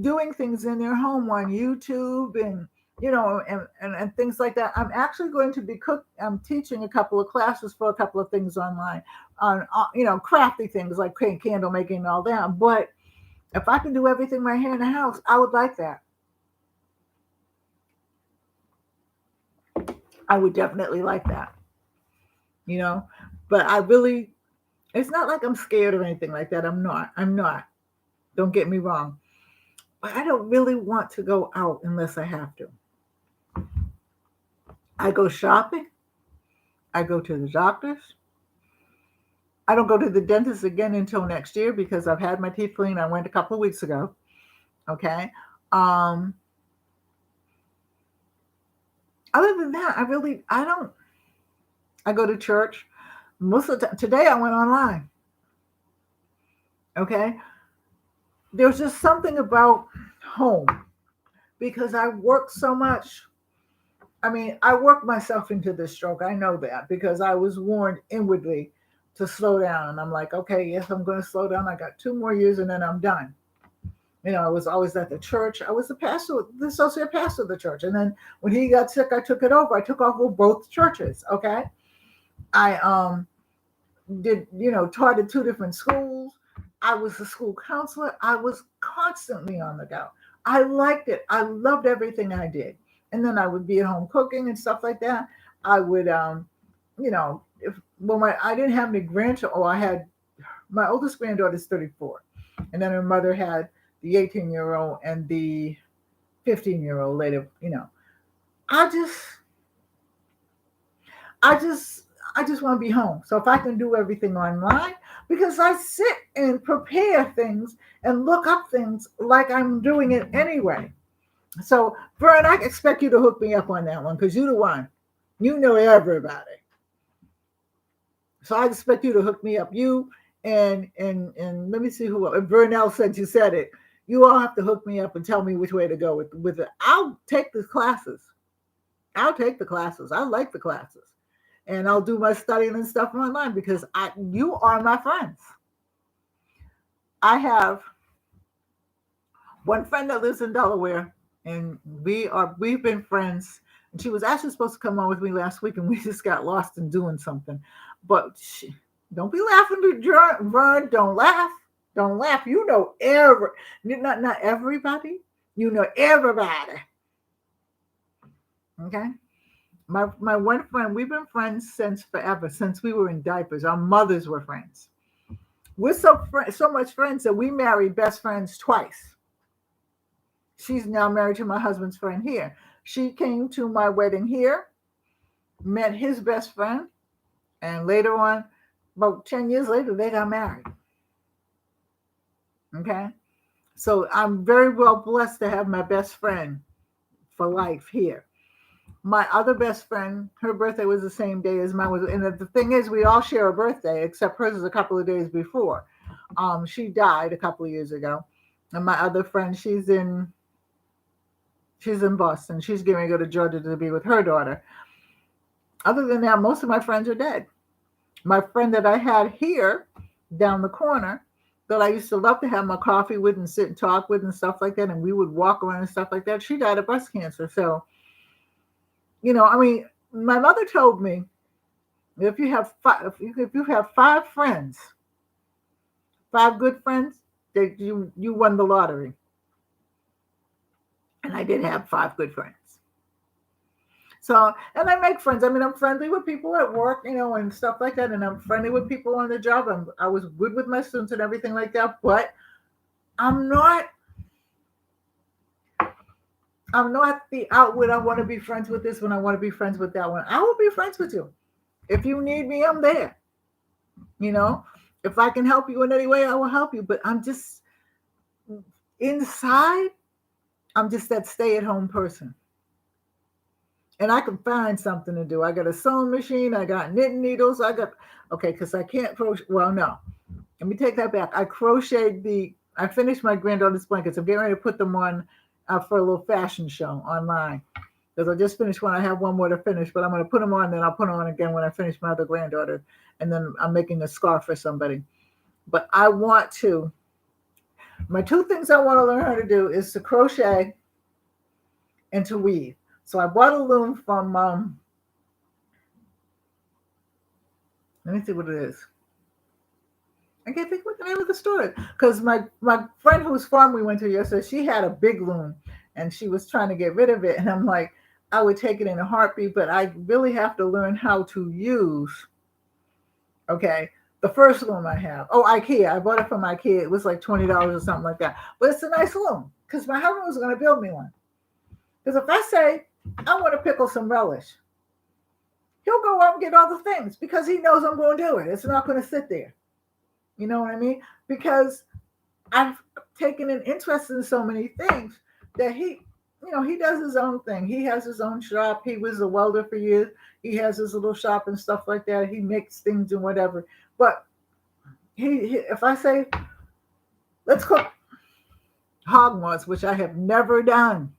doing things in their home on YouTube and and things like that. I'm actually going to be I'm teaching a couple of classes for a couple of things online on crafty things like candle making and all that. But if I can do everything right here in the house, I would like that. I would definitely like that. But it's not like I'm scared or anything like that. I'm not. Don't get me wrong. But I don't really want to go out unless I have to. I go shopping. I go to the doctors. I don't go to the dentist again until next year because I've had my teeth cleaned. I went a couple of weeks ago. Okay. Other than that, I don't. I go to church. Most of the time, today I went online. Okay. There's just something about home because I work so much. I mean, I worked myself into this stroke. I know that because I was warned inwardly to slow down. And I'm like, okay, yes, I'm going to slow down. I got 2 more years and then I'm done. I was always at the church. I was the associate pastor of the church. And then when he got sick, I took it over. I took over both churches. Okay. I taught at 2 different schools. I was a school counselor. I was constantly on the go. I liked it. I loved everything I did. And then I would be at home cooking and stuff like that. I would, I didn't have any grandchildren. Oh, I had my oldest granddaughter is 34, and then her mother had the 18-year-old and the 15-year-old later. I just want to be home. So if I can do everything online, because I sit and prepare things and look up things like I'm doing it anyway. So, Vern, I expect you to hook me up on that one because you're the one. You know everybody. So I expect you to hook me up. You and let me see who else. Vernell said you said it. You all have to hook me up and tell me which way to go with it. I'll take the classes. I like the classes. And I'll do my studying and stuff online because you are my friends. I have one friend that lives in Delaware, and we've been friends. And she was actually supposed to come on with me last week, and we just got lost in doing something. But don't be laughing, Vern. Don't laugh. Don't laugh. Not everybody. You know everybody. Okay. My one friend, we've been friends since forever, since we were in diapers. Our mothers were friends. We're so much friends that we married best friends twice. She's now married to my husband's friend here. She came to my wedding here, met his best friend, and later on, about 10 years later, they got married. Okay. So I'm very well blessed to have my best friend for life here. My other best friend, her birthday was the same day as mine was, and the thing is, we all share a birthday, except hers is a couple of days before. She died a couple of years ago, and my other friend, she's in Boston. She's going to go to Georgia to be with her daughter. Other than that, most of my friends are dead. My friend that I had here down the corner, that I used to love to have my coffee with and sit and talk with and stuff like that, and we would walk around and stuff like that, she died of breast cancer. So, I mean, my mother told me, if you have five friends, five good friends, that you won the lottery. And I did have five good friends. So, and I make friends. I mean, I'm friendly with people at work, and stuff like that. And I'm friendly with people on the job. I was good with my students and everything like that. But I'm not the outward, I want to be friends with this one, I want to be friends with that one. I will be friends with you. If you need me, I'm there. If I can help you in any way, I will help you. But I'm just inside, I'm just that stay-at-home person. And I can find something to do. I got a sewing machine. I got knitting needles. Because I can't crochet. Well, no. Let me take that back. I finished my granddaughter's blankets. I'm getting ready to put them on for a little fashion show online. Because I just finished one. I have one more to finish, but I'm going to put them on, then I'll put them on again when I finish my other granddaughter. And then I'm making a scarf for somebody. But my two things I want to learn how to do is to crochet and to weave. So I bought a loom from, let me see what it is. I can't think what the name of the store is. Because my friend whose farm we went to yesterday, she had a big loom and she was trying to get rid of it. And I'm like, I would take it in a heartbeat, but I really have to learn how to use, the first loom I have. Oh, IKEA. I bought it from IKEA. It was like $20 or something like that. But it's a nice loom because my husband was going to build me one. Because if I say, I want to pickle some relish, he'll go out and get all the things because he knows I'm going to do it. It's not going to sit there. You know what I mean? Because I've taken an interest in so many things that he does his own thing. He has his own shop. He was a welder for years. He has his little shop and stuff like that. He makes things and whatever. But if I say, let's cook hog moths, which I have never done.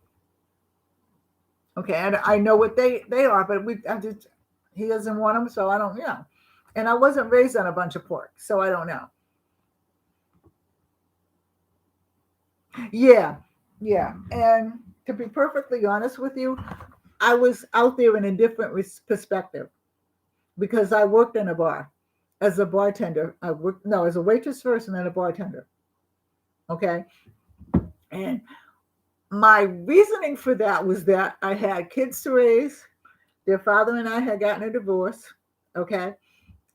Okay, and I know what they are, but he doesn't want them, so I don't know. And I wasn't raised on a bunch of pork, so I don't know. Yeah. And to be perfectly honest with you, I was out there in a different perspective because I worked in a bar as a bartender. As a waitress first and then a bartender. Okay. And my reasoning for that was that I had kids to raise. Their father and I had gotten a divorce. Okay.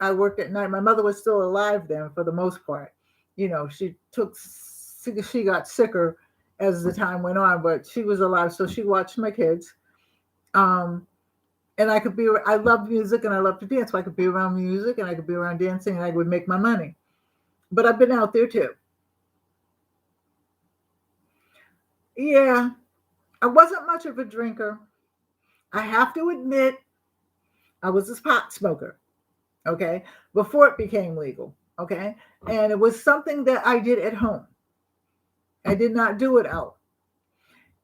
I worked at night. My mother was still alive then for the most part. She got sicker as the time went on, but she was alive. So she watched my kids. And I love music and I love to dance. So I could be around music and I could be around dancing and I would make my money. But I've been out there too. Yeah, I wasn't much of a drinker. I have to admit, I was a pot smoker, okay, before it became legal, okay? And it was something that I did at home. I did not do it out.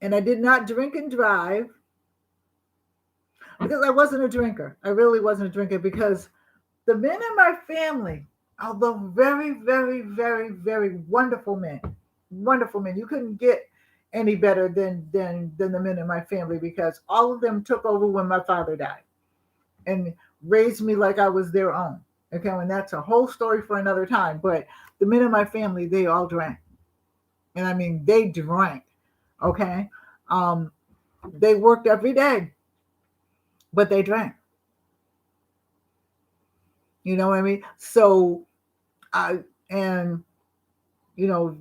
And I did not drink and drive because I wasn't a drinker. I really wasn't a drinker because the men in my family are the very, very, very, very wonderful men. Wonderful men. You couldn't get any better than the men in my family because all of them took over when my father died and raised me like I was their own. Okay, and that's a whole story for another time. But the men in my family, they all drank. And I mean, they drank. Okay. They worked every day, but they drank. You know what I mean? So And, you know,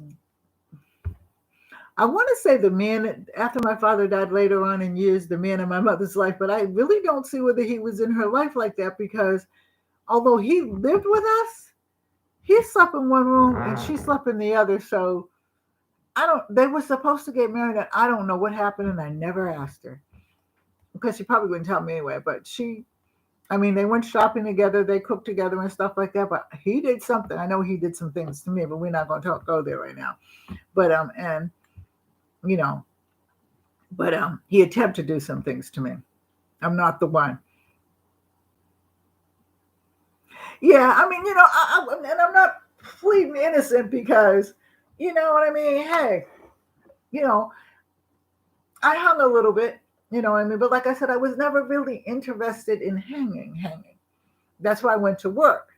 I want to say the man, after my father died later on in years, the man in my mother's life, but I really don't see whether he was in her life like that, because although he lived with us, he slept in one room and she slept in the other. So I don't, they were supposed to get married and I don't know what happened, and I never asked her because she probably wouldn't tell me anyway. But I mean, they went shopping together, they cooked together and stuff like that. But he did something. I know he did some things to me, but we're not going to go there right now. But and you know, but he attempted to do some things to me. I'm not the one. Yeah, I mean, and I'm not pleading innocent because, you know what I mean. Hey, you know, I hung a little bit, you know what I mean. But like I said, I was never really interested in hanging. That's why I went to work,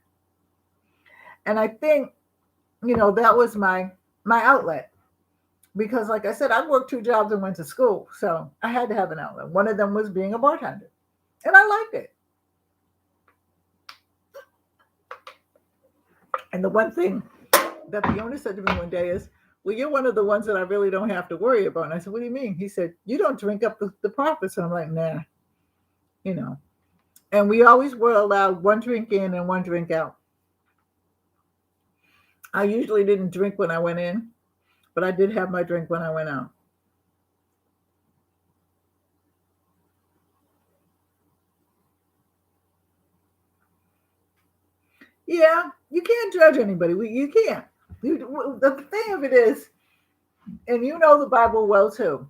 and I think, that was my outlet, because like I said, I worked 2 jobs and went to school, so I had to have an outlet. One of them was being a bartender, and I liked it. And the one thing that the owner said to me one day is, well, you're one of the ones that I really don't have to worry about. And I said, what do you mean? He said, you don't drink up the profits. And I'm like, nah, you know. And we always were allowed one drink in and one drink out. I usually didn't drink when I went in, but I did have my drink when I went out. Yeah, you can't judge anybody. You can't. The thing of it is, and you know the Bible well too,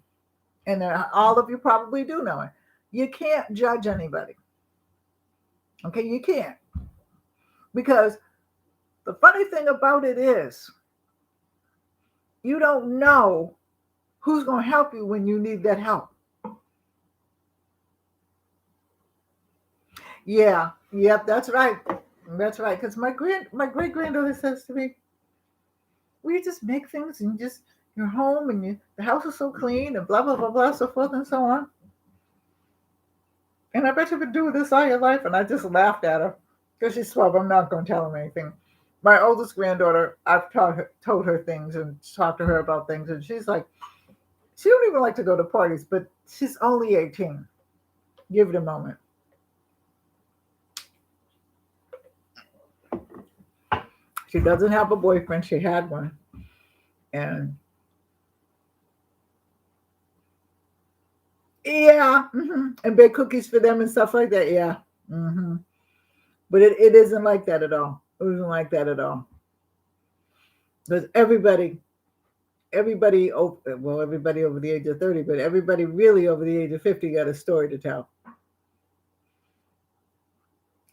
and all of you probably do know it. You can't judge anybody. Okay, you can't. Because the funny thing about it is, you don't know who's going to help you when you need that help. Yeah, yep, that's right. That's right. Because my great granddaughter says to me, "We just make things and just you're home and the house is so clean and blah blah blah blah, so forth and so on." And I bet you've been doing this all your life. And I just laughed at her because she's 12. I'm not going to tell her anything. My oldest granddaughter, I've told her things and talked to her about things, and she's like, she don't even like to go to parties, but she's only 18. Give it a moment. She doesn't have a boyfriend. She had one. And yeah, and bake cookies for them and stuff like that. Yeah. But it isn't like that at all. It isn't like that at all. Because everybody, everybody over the age of 30, but everybody really over the age of 50 got a story to tell.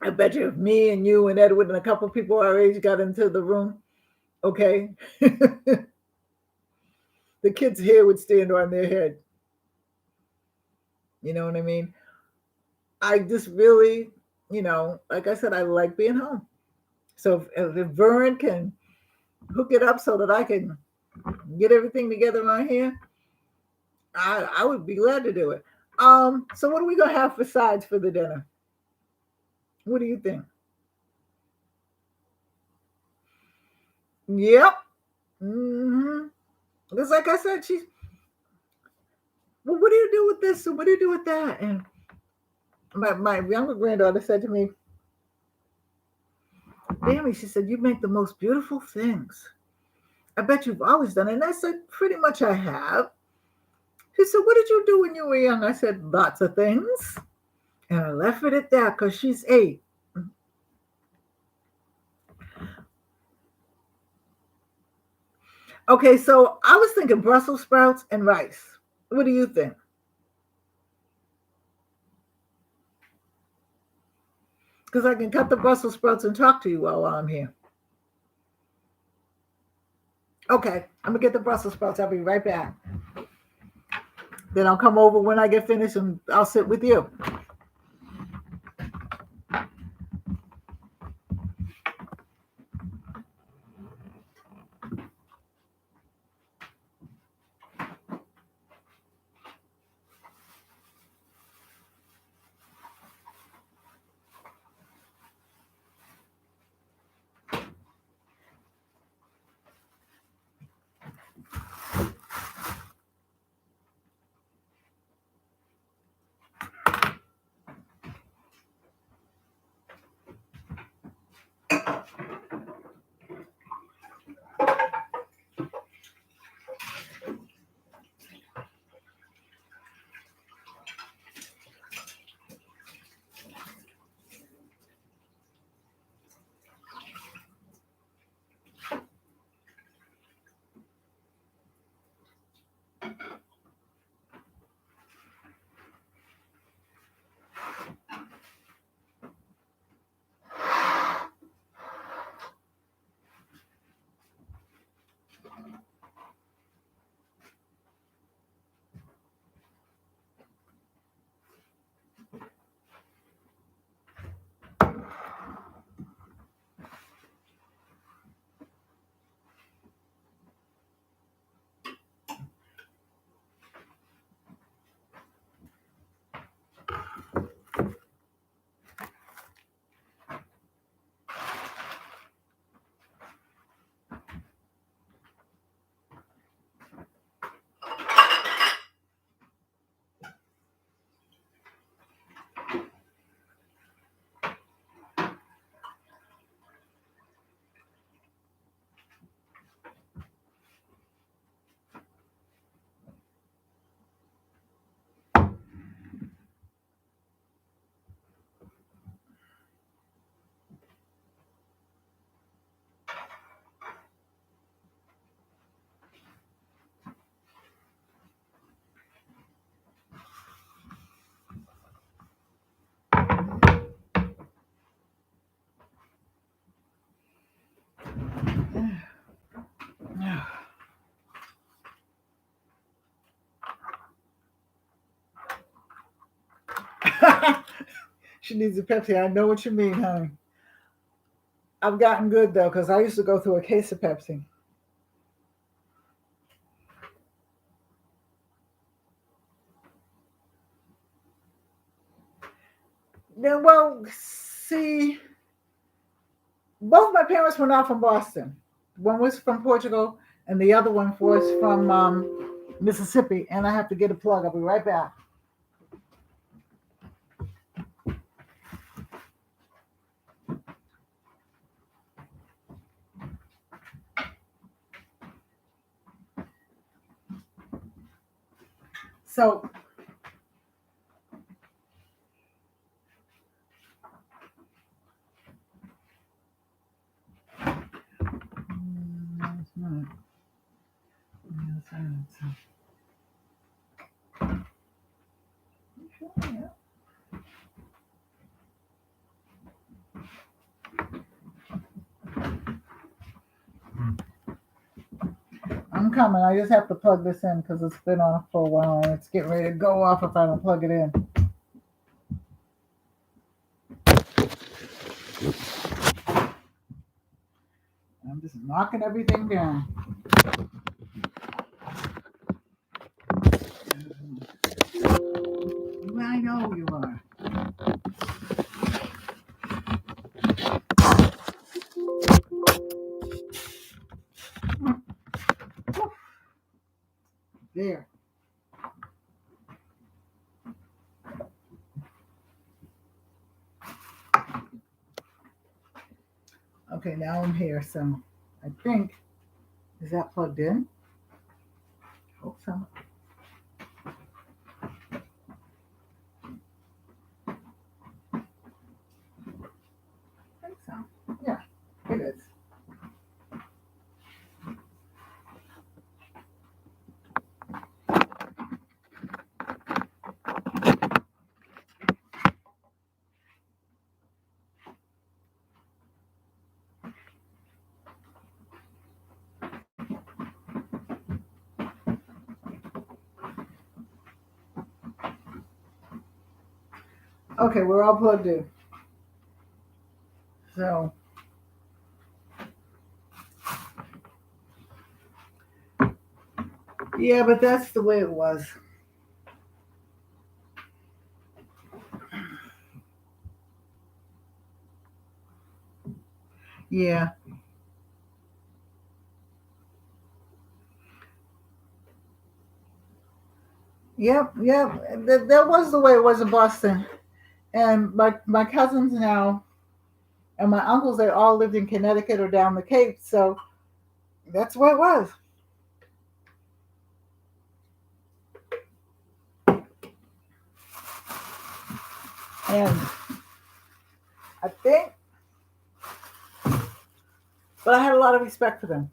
I bet you if me and you and Edward and a couple of people our age got into the room, okay, the kids' hair would stand on their head. You know what I mean? I just really, like I said, I like being home. So if Vern can hook it up so that I can get everything together around here, I would be glad to do it. So what are we gonna have for sides for the dinner? What do you think? Yep. Because like I said, she's, well, what do you do with this? And what do you do with that? And my younger granddaughter said to me, Dammy, she said, you make the most beautiful things. I bet you've always done it. And I said, pretty much I have. She said, what did you do when you were young? I said, lots of things. And I left it at that because she's 8. Okay, so I was thinking Brussels sprouts and rice. What do you think? Because I can cut the Brussels sprouts and talk to you while I'm here. Okay, I'm going to get the Brussels sprouts. I'll be right back. Then I'll come over when I get finished and I'll sit with you. She needs a Pepsi. I know what you mean, honey. I've gotten good though, because I used to go through a case of Pepsi. Then, well, see, both my parents were not from Boston. One was from Portugal, and the other one was from Mississippi. And I have to get a plug. I'll be right back. So, I'm coming. I just have to plug this in because it's been off for a while and it's getting ready to go off if I don't plug it in. I'm just knocking everything down. I know you are. There. Okay, now I'm here. So I think, is that plugged in? Hope so. I think so. Yeah, it is. Okay, we're all plugged in. So, yeah, but that's the way it was. Yeah. Yep. That was the way it was in Boston. And my cousins now and my uncles, they all lived in Connecticut or down the Cape. So that's what it was. And I think, but I had a lot of respect for them.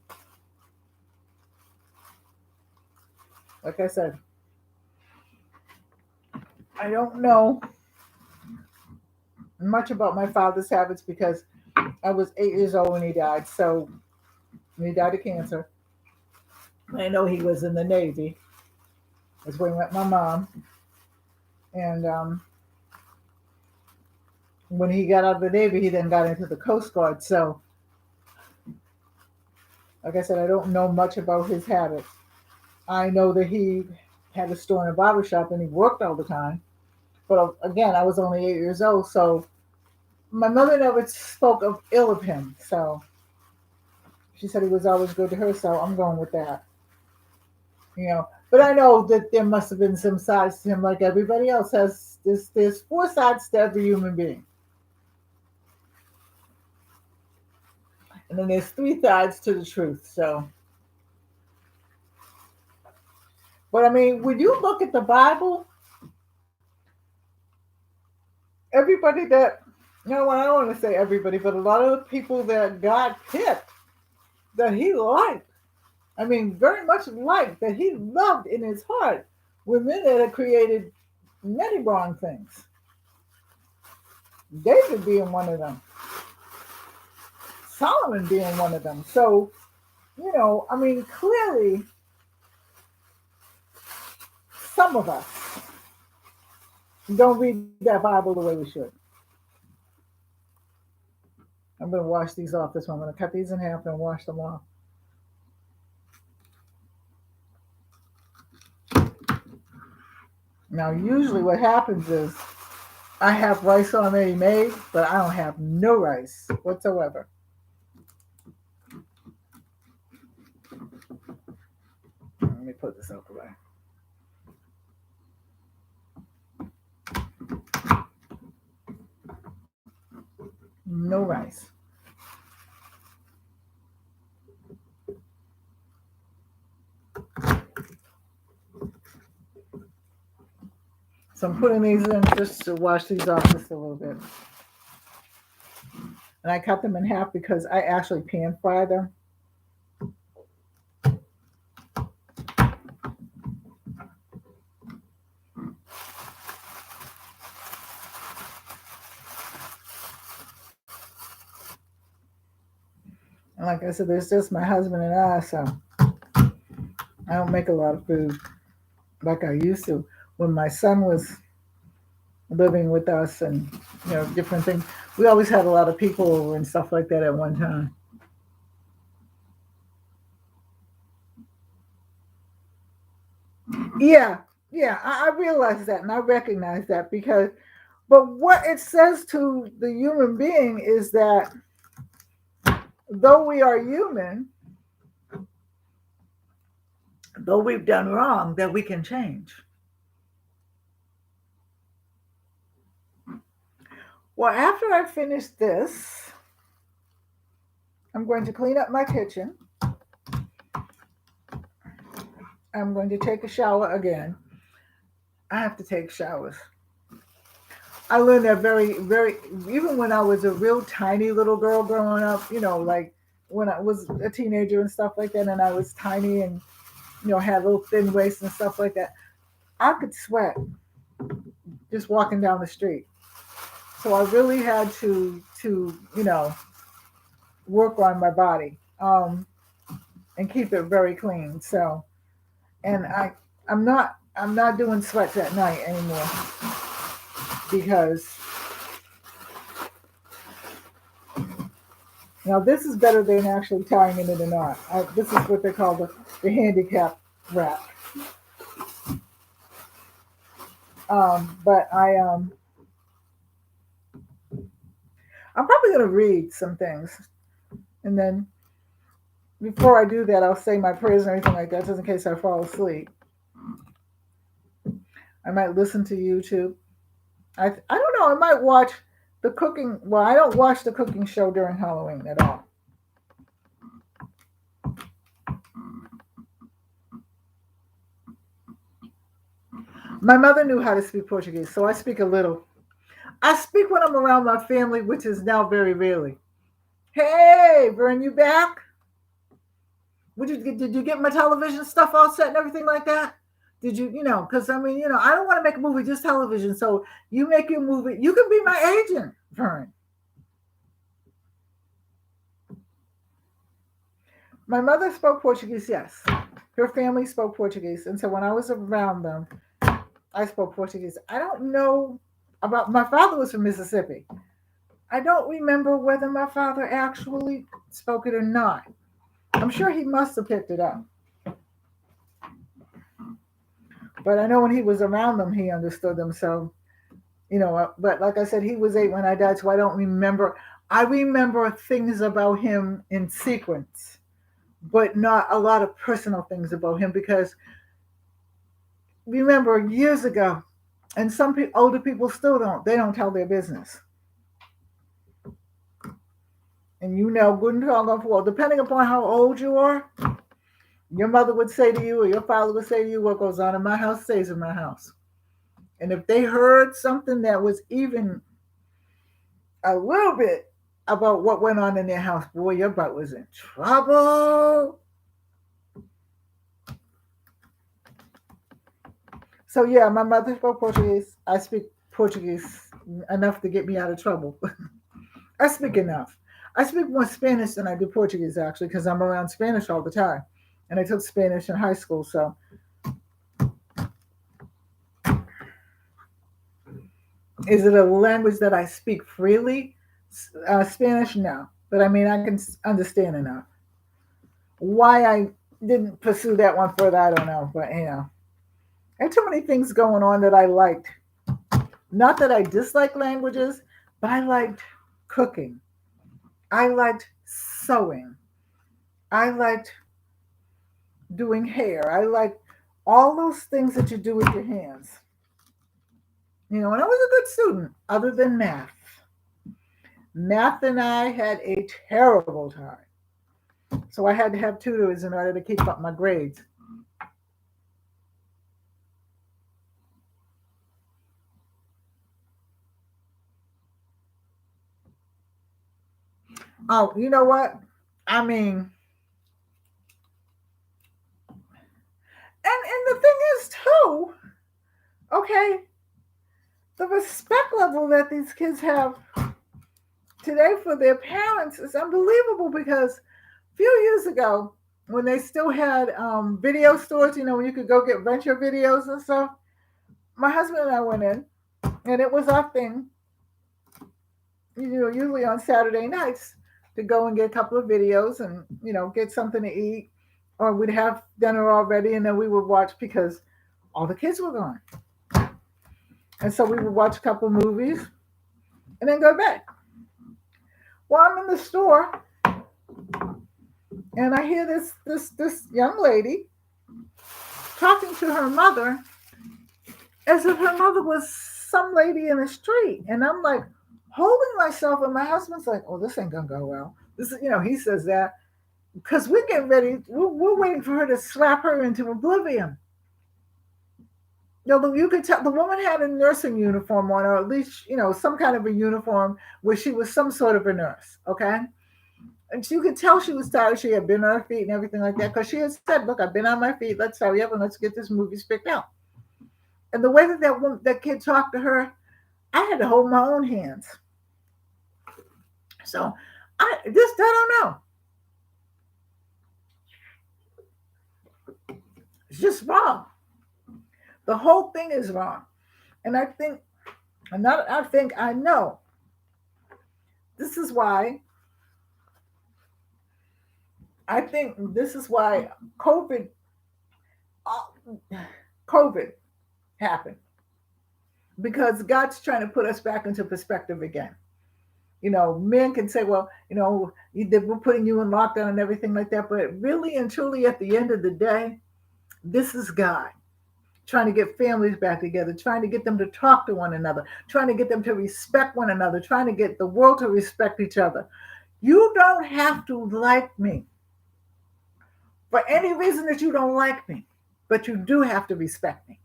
Like I said, I don't know much about my father's habits because I was 8 years old when he died. So when he died of cancer, I know he was in the Navy. That's where he met my mom. And when he got out of the Navy, he then got into the Coast Guard. So, like I said, I don't know much about his habits. I know that he had a store and a barber shop and he worked all the time. But again, I was only 8 years old. So my mother never spoke of ill of him. So she said he was always good to her. So I'm going with that. But I know that there must have been some sides to him, like everybody else has. There's four sides to every human being, and then there's three sides to the truth. So, but I mean, when you look at the Bible, everybody that I don't want to say everybody, but a lot of the people that God picked, that He liked, I mean, very much liked, that He loved in His heart, were men that had created many wrong things. David being one of them, Solomon being one of them. So, I mean, clearly, some of us, don't read that Bible the way we should. I'm going to wash these off this one. I'm going to cut these in half and wash them off. Now, usually what happens is I have rice already made, but I don't have no rice whatsoever. Let me put this out the way. No rice. So I'm putting these in just to wash these off just a little bit. And I cut them in half because I actually pan fry them. And like I said, there's just my husband and I, so I don't make a lot of food like I used to. When my son was living with us and different things, we always had a lot of people over and stuff like that at one time. Yeah, yeah, I realize that and I recognize that because, but what it says to the human being is that though we are human, though we've done wrong, that we can change. Well, after I finish this, I'm going to clean up my kitchen. I'm going to take a shower again. I have to take showers. I learned that very, very, even when I was a real tiny little girl growing up, like when I was a teenager and stuff like that, and I was tiny and, had little thin waist and stuff like that, I could sweat just walking down the street. So I really had to work on my body and keep it very clean. So, and I'm not doing sweats at night anymore because now this is better than actually tying it in a knot. This is what they call the handicap wrap. But I'm probably going to read some things, and then before I do that, I'll say my prayers and everything like that, just in case I fall asleep. I might listen to YouTube. I don't know. I might watch the cooking. Well, I don't watch the cooking show during Halloween at all. My mother knew how to speak Portuguese, so I speak a little. I speak when I'm around my family, which is now very rarely. Hey, Vern, you back? Did you get my television stuff all set and everything like that? Did you, because I mean, I don't want to make a movie, just television. So you make your movie. You can be my agent, Vern. My mother spoke Portuguese, yes. Her family spoke Portuguese. And so when I was around them, I spoke Portuguese. I don't know about, my father was from Mississippi. I don't remember whether my father actually spoke it or not. I'm sure he must have picked it up. But I know when he was around them, he understood them. So, but like I said, he was 8 when I died, so I don't remember. I remember things about him in sequence, but not a lot of personal things about him because remember years ago, and some older people still don't, they don't tell their business. And good and strong for, depending upon how old you are, your mother would say to you or your father would say to you, what goes on in my house stays in my house. And if they heard something that was even a little bit about what went on in their house, boy, your butt was in trouble. So yeah, my mother spoke Portuguese. I speak Portuguese enough to get me out of trouble. I speak enough. I speak more Spanish than I do Portuguese actually, because I'm around Spanish all the time, and I took Spanish in high school. So Is it a language that I speak freely? Spanish, no. But I mean, I can understand enough. Why I didn't pursue that one further, I don't know. But there are too many things going on that I liked. Not that I dislike languages, but I liked cooking. I liked sewing. I liked doing hair. I liked all those things that you do with your hands. And I was a good student, other than math. Math and I had a terrible time. So I had to have tutors in order to keep up my grades. Oh, you know what? I mean, and the thing is too, okay, the respect level that these kids have today for their parents is unbelievable because a few years ago, when they still had video stores, when you could go rent your videos and stuff, my husband and I went in, and it was our thing, usually on Saturday nights, to go and get a couple of videos and, get something to eat, or we'd have dinner already, and then we would watch because all the kids were gone. And so we would watch a couple of movies and then go back. Well, I'm in the store and I hear this young lady talking to her mother as if her mother was some lady in the street. And I'm like holding myself, and my husband's like, "Oh, this ain't gonna go well." This is, he says that because we're getting ready. We're waiting for her to slap her into oblivion. You could tell the woman had a nursing uniform on, or at least, some kind of a uniform where she was some sort of a nurse. Okay. And you could tell she was tired. She had been on her feet and everything like that because she had said, "Look, I've been on my feet. Let's hurry up and let's get this movie picked out." And the way that kid talked to her, I had to hold my own hands. So I don't know. It's just wrong. The whole thing is wrong. And I know. This is why I think this is why COVID COVID happened, because God's trying to put us back into perspective again. Men can say, "Well, we're putting you in lockdown and everything like that," but really and truly, at the end of the day, this is God trying to get families back together, trying to get them to talk to one another, trying to get them to respect one another, trying to get the world to respect each other. You don't have to like me for any reason that you don't like me, but you do have to respect me.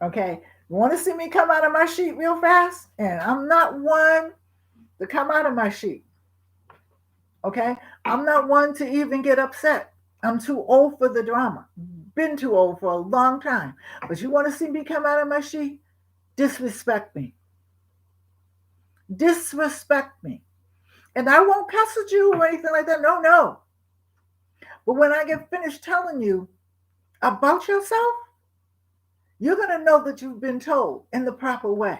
Okay? You want to see me come out of my sheet real fast? And I'm not one to come out of my sheet. Okay? I'm not one to even get upset. I'm too old for the drama. Been too old for a long time. But you want to see me come out of my sheet? Disrespect me. Disrespect me. And I won't cuss at you or anything like that. No, no. But when I get finished telling you about yourself, you're going to know that you've been told in the proper way.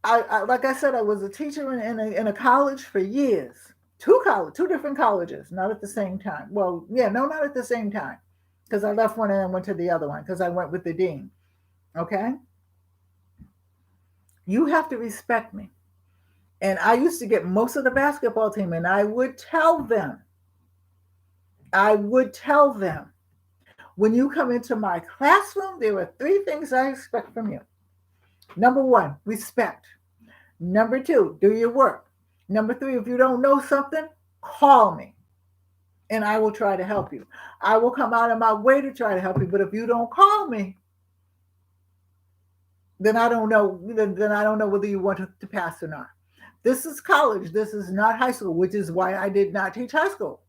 Like I said, I was a teacher in a college for years. Two different colleges, not at the same time. Well, yeah, no, not at the same time, because I left one and then went to the other one because I went with the dean. Okay, you have to respect me. And I used to get most of the basketball team, and I would tell them, when you come into my classroom, there are three things I expect from you. Number one, respect. Number two, do your work. Number three, if you don't know something, call me and I will try to help you. I will come out of my way to try to help you. But if you don't call me, then I don't know. Then I don't know whether you want to pass or not. This is college. This is not high school, which is why I did not teach high school.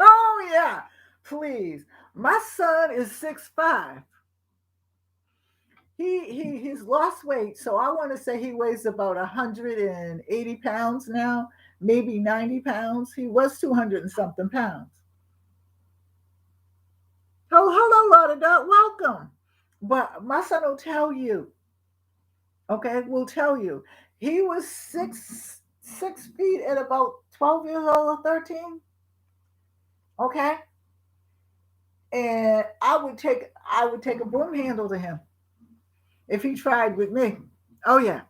Oh yeah, please. My son is 6'5". He's lost weight, so I want to say he weighs about 180 pounds now. maybe 90 pounds. He was 200 and something pounds. Oh, hello, Lauderdale. Welcome. But my son will tell you, okay, will tell you. He was 6 feet at about 12 years old or 13. Okay. And I would take a broom handle to him if he tried with me. Oh yeah.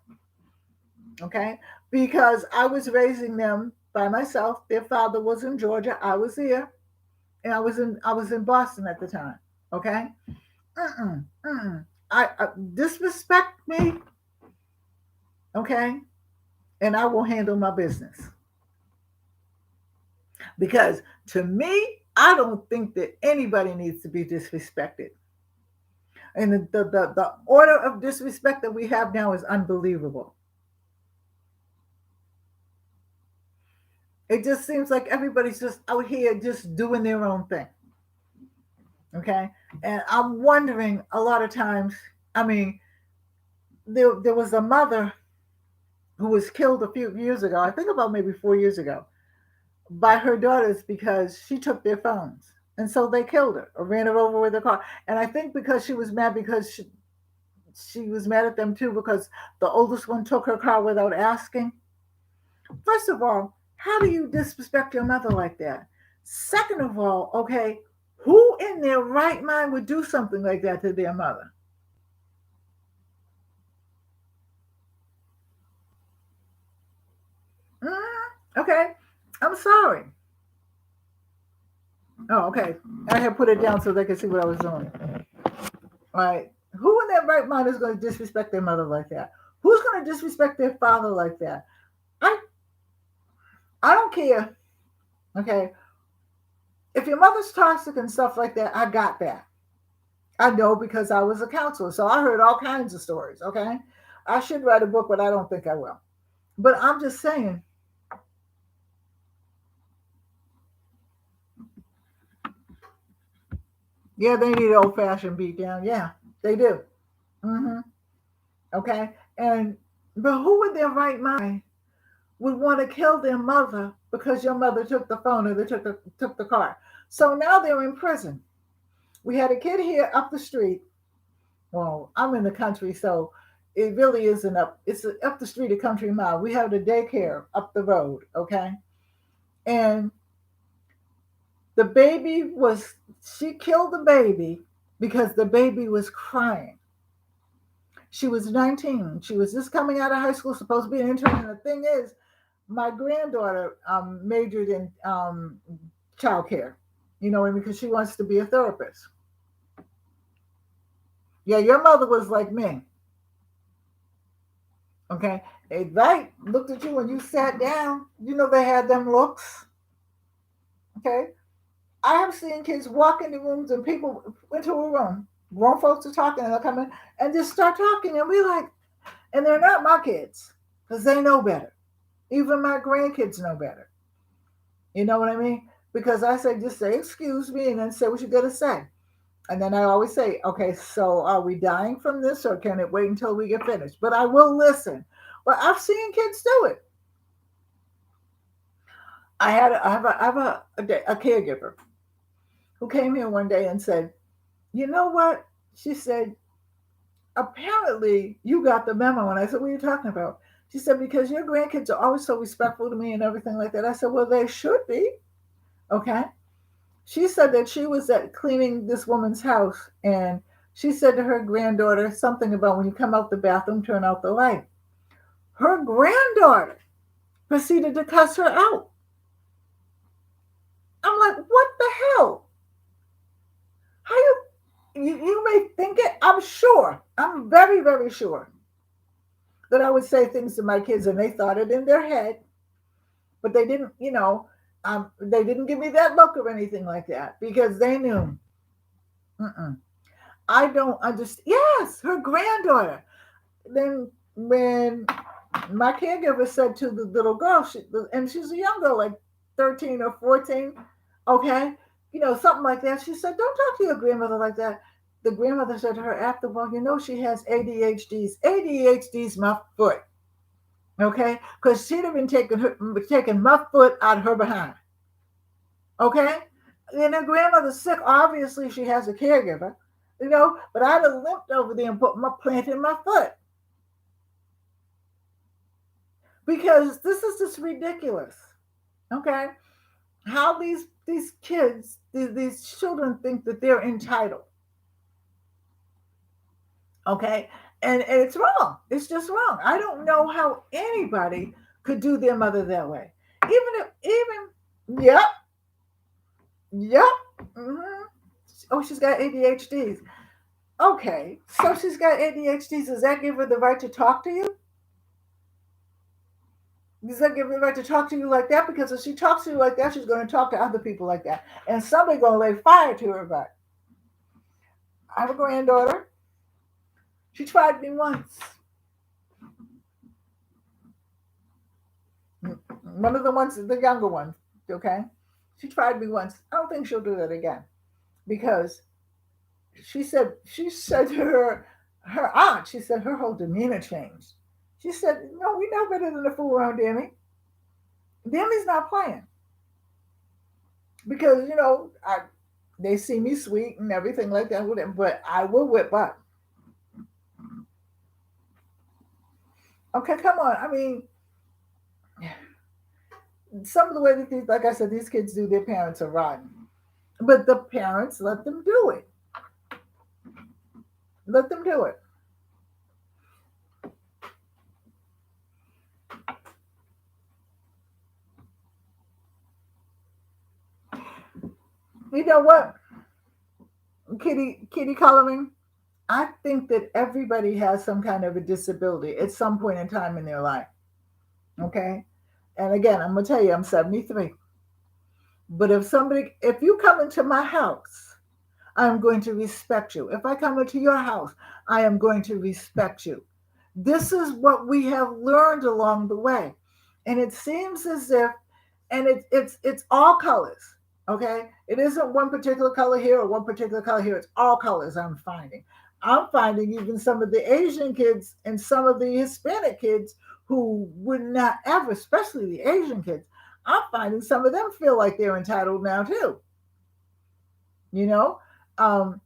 Okay. Because I was raising them by myself. Their father was in Georgia. I was here. And I was in Boston at the time. Okay. Mm-mm, mm-mm. I disrespect me, okay, and I will handle my business. Because to me, I don't think that anybody needs to be disrespected. And the order of disrespect that we have now is unbelievable. It just seems like everybody's just out here just doing their own thing. Okay. And I'm wondering a lot of times, I mean, there was a mother who was killed a few years ago, I think about maybe 4 years ago, by her daughters because she took their phones. And so they killed her or ran her over with a car. And I think because she was mad because she was mad at them too because the oldest one took her car without asking. First of all, how do you disrespect your mother like that? Second of all, okay, who in their right mind would do something like that to their mother? Okay, I'm sorry. Oh, okay. I had put it down so they could see what I was doing. All right. Who in their right mind is going to disrespect their mother like that? Who's going to disrespect their father like that? I I don't care. Okay. If your mother's toxic and stuff like that, I got that. I know because I was a counselor. So I heard all kinds of stories. Okay. I should write a book, but I don't think I will. But I'm just saying, yeah, they need an old fashioned beat down. Yeah, they do. Hmm. Okay. And, but who in their right mind would want to kill their mother because your mother took the phone or they took the car? So now they're in prison. We had a kid here up the street. Well, I'm in the country, so it really isn't up. It's up the street a country mile. We have the daycare up the road, okay? And the baby was, she killed the baby because the baby was crying. She was 19. She was just coming out of high school, supposed to be an intern. And the thing is, my granddaughter majored in childcare, you know, because she wants to be a therapist. Yeah, your mother was like me. Okay. They right looked at you when you sat down. You know they had them looks. Okay. I have seen kids walk into rooms and people into a room. Grown folks are talking and they'll come in and just start talking and we like, and they're not my kids because they know better. Even my grandkids know better. You know what I mean? Because I say, just say, excuse me, and then say what you're going to say. And then I always say, okay, so are we dying from this or can it wait until we get finished? But I will listen. But I've seen kids do it. I have a caregiver who came here one day and said, you know what? She said, apparently you got the memo. And I said, what are you talking about? She said, because your grandkids are always so respectful to me and everything like that. I said, well, they should be. Okay. She said that she was at cleaning this woman's house and she said to her granddaughter something about when you come out the bathroom, turn out the light. Her granddaughter proceeded to cuss her out. I'm like, what the hell? How you may think it? I'm sure. I'm very, very sure that I would say things to my kids and they thought it in their head, but they didn't, they didn't give me that look or anything like that because they knew. Mm-mm. I don't understand. Yes, her granddaughter. Then when my caregiver said to the little girl, and she's a young girl, like 13 or 14, okay, something like that. She said, don't talk to your grandmother like that. The grandmother said to her after, well, she has ADHD's my foot. Okay, because she'd have been taking my foot out of her behind. Okay, and her grandmother's sick. Obviously, she has a caregiver, but I'd have limped over there and put my plant in my foot because this is just ridiculous. Okay, how these kids, these children think that they're entitled. Okay, and it's wrong. It's just wrong. I don't know how anybody could do their mother that way. Yep, yep. hmm Oh, she's got ADHDs. Okay, so she's got ADHDs. Does that give her the right to talk to you? Does that give her the right to talk to you like that? Because if she talks to you like that, she's going to talk to other people like that, and somebody's going to lay fire to her butt. I have a granddaughter. She tried me once. One of the ones, the younger one. Okay, she tried me once. I don't think she'll do that again because she said to her aunt, she said her whole demeanor changed. She said, "No, we know better than to fool around Danny. Danny's not playing because they see me sweet and everything like that, but I will whip up." Okay, come on. I mean, some of the way that like I said, these kids do, their parents are rotten, but the parents let them do it. Let them do it. You know what? Kitty coloring. I think that everybody has some kind of a disability at some point in time in their life. Okay. And again, I'm gonna tell you, I'm 73. But if you come into my house, I'm going to respect you. If I come into your house, I am going to respect you. This is what we have learned along the way. And it seems as if, and it's all colors. Okay. It isn't one particular color here or one particular color here. It's all colors I'm finding. I'm finding even some of the Asian kids and some of the Hispanic kids who would not ever, especially the Asian kids, I'm finding some of them feel like they're entitled now too. You know, um,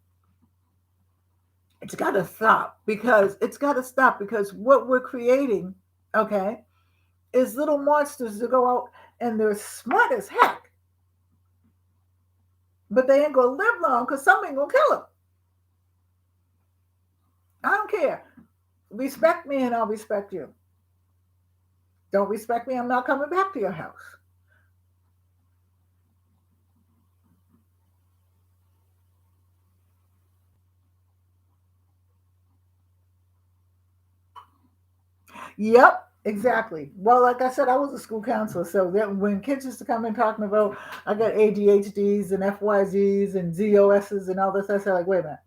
it's got to stop because what we're creating, okay, is little monsters to go out and they're smart as heck, but they ain't gonna live long because something gonna kill them. I don't care. Respect me and I'll respect you. Don't respect me, I'm not coming back to your house. Yep, exactly. Well, like I said, I was a school counselor, so that when kids used to come in talking about I got ADHDs and FYZs and ZOSs and all this, I said, like, wait a minute.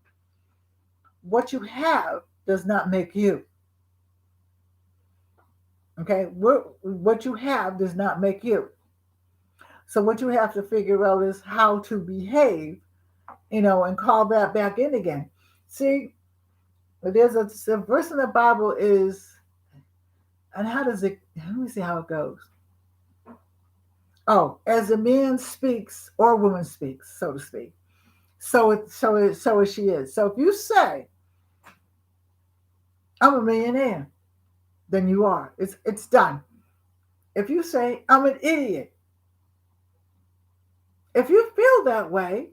What you have does not make you. Okay, what you have does not make you. So what you have to figure out is how to behave, and call that back in again. See, there's a verse in the Bible is, and how does it? Let me see how it goes. Oh, as a man speaks or a woman speaks, so to speak, so as she is. So if you say I'm a millionaire, then you are. It's done. If you say I'm an idiot, if you feel that way,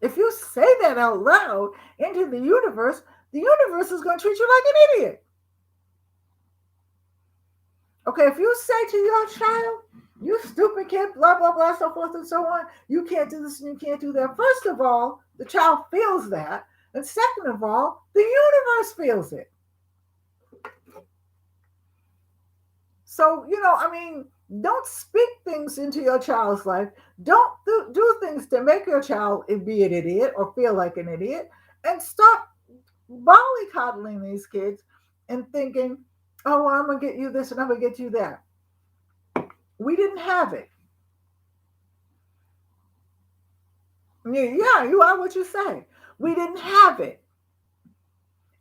if you say that out loud into the universe is going to treat you like an idiot. Okay, if you say to your child, you stupid kid, blah, blah, blah, so forth and so on, you can't do this and you can't do that. First of all, the child feels that. And second of all, the universe feels it. So, don't speak things into your child's life. Don't do things to make your child be an idiot or feel like an idiot. And stop mollycoddling these kids and thinking, oh, well, I'm going to get you this and I'm going to get you that. We didn't have it. Yeah, you are what you say. We didn't have it.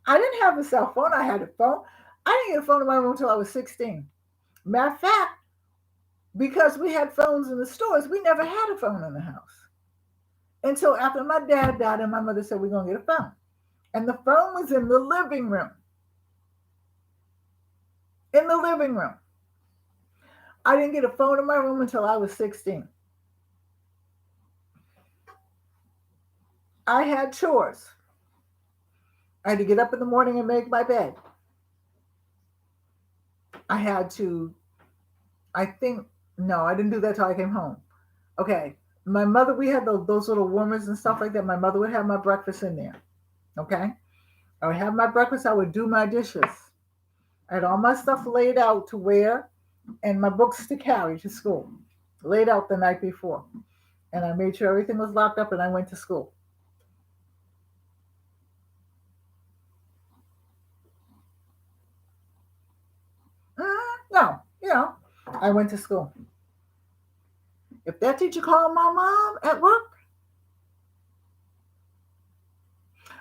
I didn't have a cell phone. I had a phone. I didn't get a phone in my room until I was 16. Matter of fact, because we had phones in the stores, we never had a phone in the house until after my dad died and my mother said, we're going to get a phone. And the phone was in the living room. In the living room. I didn't get a phone in my room until I was 16. I had chores. I had to get up in the morning and make my bed. I had to, I think, no, I didn't do that till I came home. Okay. My mother, we had those little warmers and stuff like that. My mother would have my breakfast in there. Okay. I would have my breakfast. I would do my dishes. I had all my stuff laid out to wear and my books to carry to school, laid out the night before. And I made sure everything was locked up and I went to school. No, I went to school. If that teacher called my mom at work,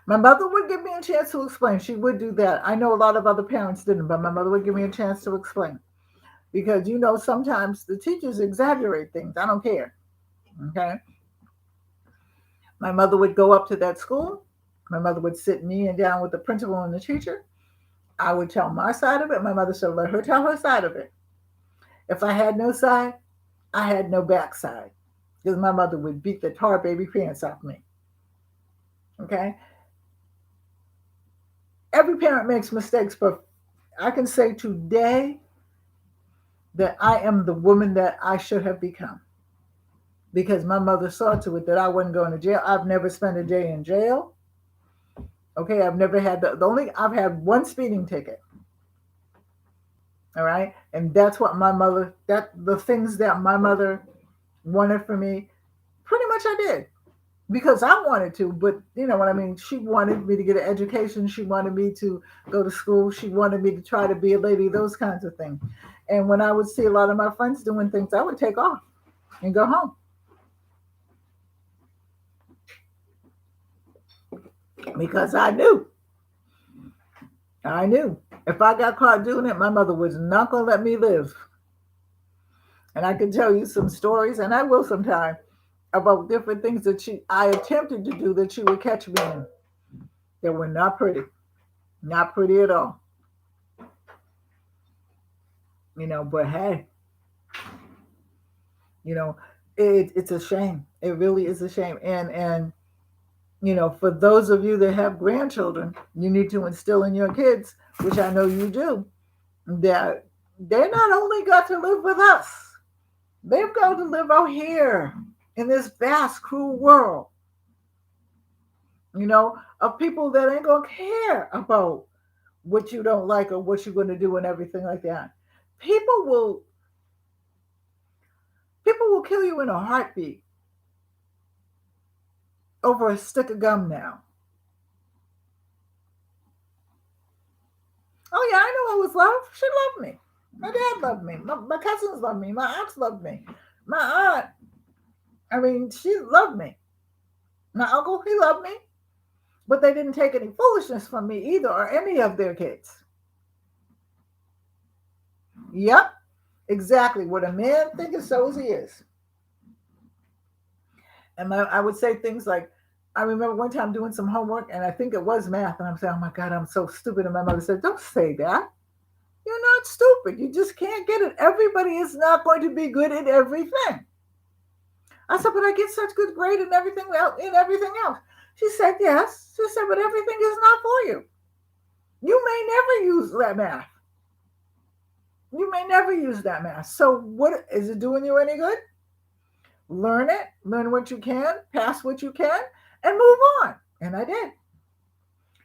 my mother would give me a chance to explain. She would do that. I know a lot of other parents didn't, but my mother would give me a chance to explain. Because, sometimes the teachers exaggerate things. I don't care. Okay. My mother would go up to that school. My mother would sit me and down with the principal and the teacher. I would tell my side of it. My mother said, let her tell her side of it. If I had no side, I had no backside. Because my mother would beat the tar baby pants off me. Okay. Every parent makes mistakes, but I can say today that I am the woman that I should have become. Because my mother saw to it that I wasn't going to jail. I've never spent a day in jail. Okay, I've never had I've had one speeding ticket. All right. And that's what the things that my mother wanted for me, pretty much I did. Because I wanted to, but you know what I mean? She wanted me to get an education. She wanted me to go to school. She wanted me to try to be a lady, those kinds of things. And when I would see a lot of my friends doing things, I would take off and go home. Because I knew if I got caught doing it, my mother was not going to let me live. And I can tell you some stories, and I will sometime, about different things that I attempted to do that she would catch me in. That were not pretty. Not pretty at all. But hey, it's a shame. It really is a shame. And for those of you that have grandchildren, you need to instill in your kids, which I know you do, that they not only got to live with us, they've got to live out here in this vast, cruel world, of people that ain't going to care about what you don't like or what you're going to do and everything like that. People will kill you in a heartbeat over a stick of gum now. Oh yeah, I know I was loved. She loved me. My dad loved me. My cousins loved me. My aunts loved me. My aunt, she loved me. My uncle, he loved me. But they didn't take any foolishness from me either, or any of their kids. Yep, exactly. What a man thinketh, so he is. And I would say things like, I remember one time doing some homework, and I think it was math, and I'm saying, oh my God, I'm so stupid. And my mother said, don't say that. You're not stupid. You just can't get it. Everybody is not going to be good at everything. I said, but I get such good grade in everything else. She said, yes. She said, but everything is not for you. You may never use that math. You may never use that math. So what is it doing you any good? Learn it, learn what you can, pass what you can, and move on. And I did.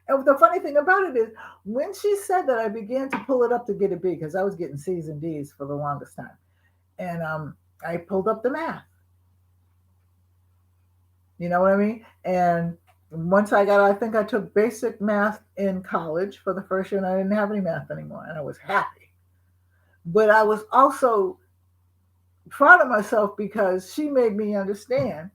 And the funny thing about it is, when she said that, I began to pull it up to get a B, because I was getting C's and D's for the longest time. And I pulled up the math. You know what I mean? And once I think I took basic math in college for the first year, and I didn't have any math anymore, and I was happy. But I was also proud of myself because she made me understand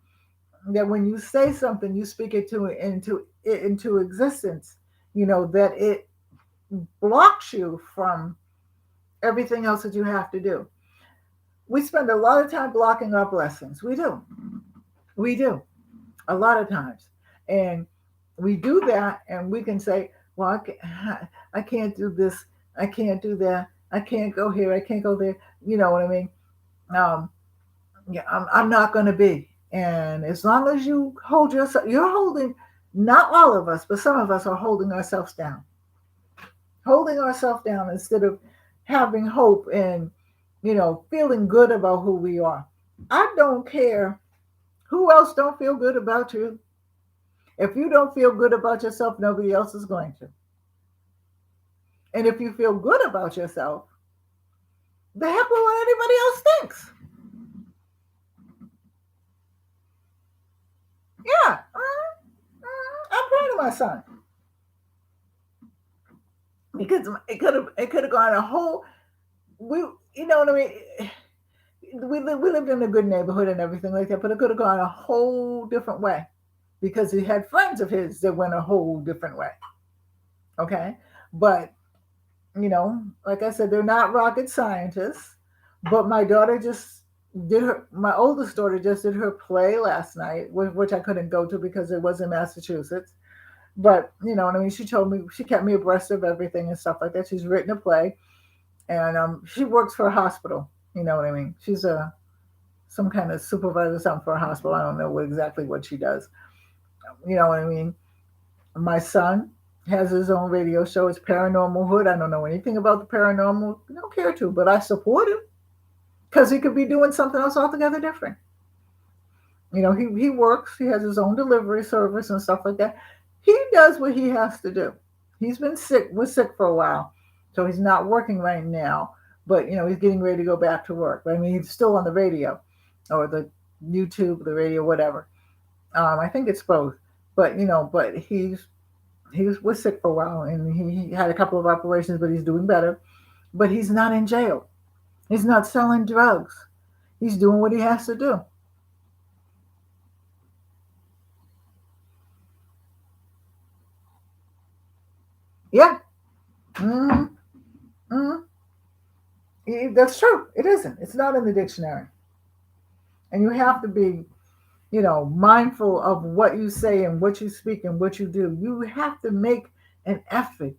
that when you say something, you speak it into existence, that it blocks you from everything else that you have to do. We spend a lot of time blocking our blessings. We do. We do. A lot of times. And we do that and we can say, well, I can't do this. I can't do that. I can't go here. I can't go there. You know what I mean? Um, yeah, I'm not going to be. And as long as you hold yourself, you're holding, not all of us, but some of us are holding ourselves down instead of having hope and, feeling good about who we are. I don't care who else don't feel good about you. If you don't feel good about yourself, nobody else is going to. And if you feel good about yourself, the heck with what anybody else thinks. Yeah, I'm proud of my son because it could have gone a whole. We, you know what I mean. We lived in a good neighborhood and everything like that, but it could have gone a whole different way because he had friends of his that went a whole different way. Okay, but like I said, they're not rocket scientists. But my oldest daughter just did her play last night, which I couldn't go to because it was in Massachusetts. But you know what I mean. She told me, she kept me abreast of everything and stuff like that. She's written a play, and she works for a hospital. You know what I mean. She's some kind of supervisor, something for a hospital. I don't know exactly what she does. You know what I mean. My son has his own radio show. It's Paranormal Hood. I don't know anything about the paranormal. I don't care to, but I support him because he could be doing something else altogether different. He works. He has his own delivery service and stuff like that. He does what he has to do. He's been sick. Was sick for a while, so he's not working right now. But he's getting ready to go back to work. I mean, he's still on the radio, or the YouTube, the radio, whatever. I think it's both. But he was sick for a while, and he had a couple of operations, but he's doing better. But he's not in jail. He's not selling drugs. He's doing what he has to do. Yeah. Mm-hmm. Mm-hmm. That's true. It isn't. It's not in the dictionary. And you have to be, mindful of what you say and what you speak and what you do. You have to make an effort,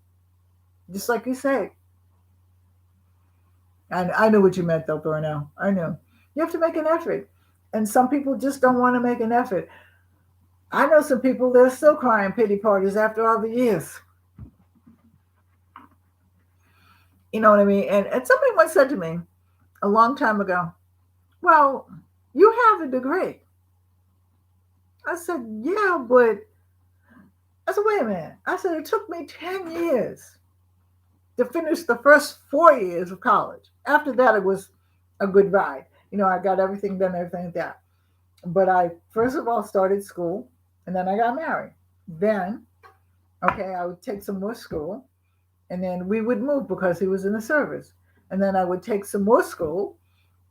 just like you said. And I know what you meant, though, Thornell. I know. You have to make an effort. And some people just don't want to make an effort. I know some people that are still crying pity parties after all the years. You know what I mean? And somebody once said to me a long time ago, well, you have a degree. I said, yeah, but I said, wait a minute. I said, it took me 10 years to finish the first 4 years of college. After that, it was a good ride. I got everything done, everything like that. But I, first of all, started school, and then I got married. Then, okay, I would take some more school, and then we would move because he was in the service. And then I would take some more school,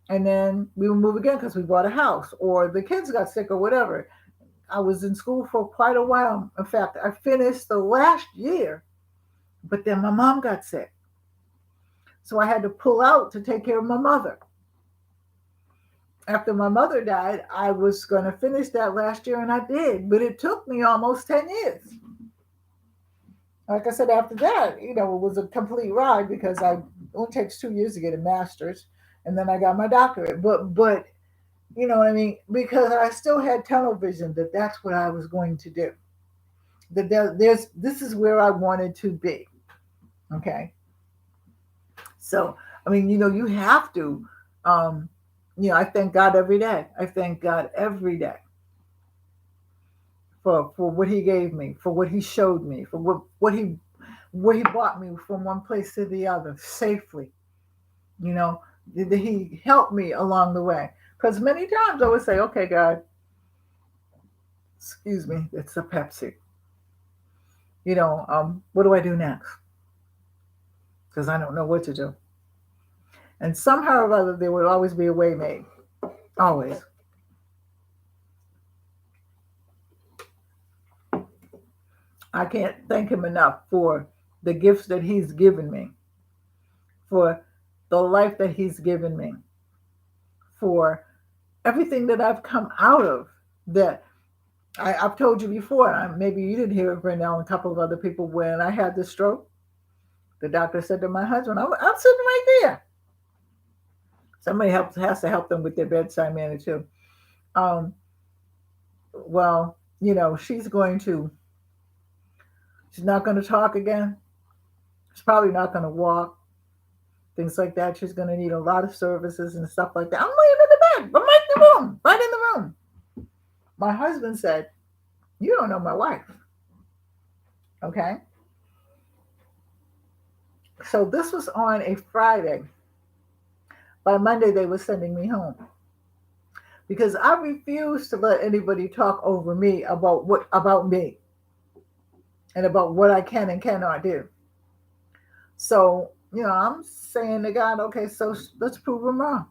and then we would move again because we bought a house, or the kids got sick, or whatever. I was in school for quite a while. In fact, I finished the last year, but then my mom got sick. So I had to pull out to take care of my mother. After my mother died, I was going to finish that last year, and I did, but it took me almost 10 years. Like I said, after that, it was a complete ride because it only takes 2 years to get a master's, and then I got my doctorate. But you know what I mean? Because I still had tunnel vision that that's what I was going to do. This is where I wanted to be. Okay. So, I mean, you have to, I thank God every day. I thank God every day for what he gave me, for what he showed me, for where he brought me from one place to the other safely. That he helped me along the way. Because many times I would say, okay, God, excuse me, it's a Pepsi. What do I do next? Because I don't know what to do. And somehow or other, there would always be a way made. Always. I can't thank him enough for the gifts that he's given me, for the life that He's given me, for everything that I've come out of. That I've told you before, maybe you didn't hear it, Brenda, and a couple of other people. When I had the stroke, the doctor said to my husband, I'm sitting right there. Somebody has to help them with their bedside manner too. Um, well, she's not going to talk again. She's probably not going to walk, things like that. She's going to need a lot of services and stuff like that. I'm laying in the bed. I'm right in the room, right in the room. My husband said, "You don't know my wife." Okay. So this was on a Friday. By Monday, they were sending me home because I refuse to let anybody talk over me about me and about what I can and cannot do. So, I'm saying to God, okay, so let's prove him wrong.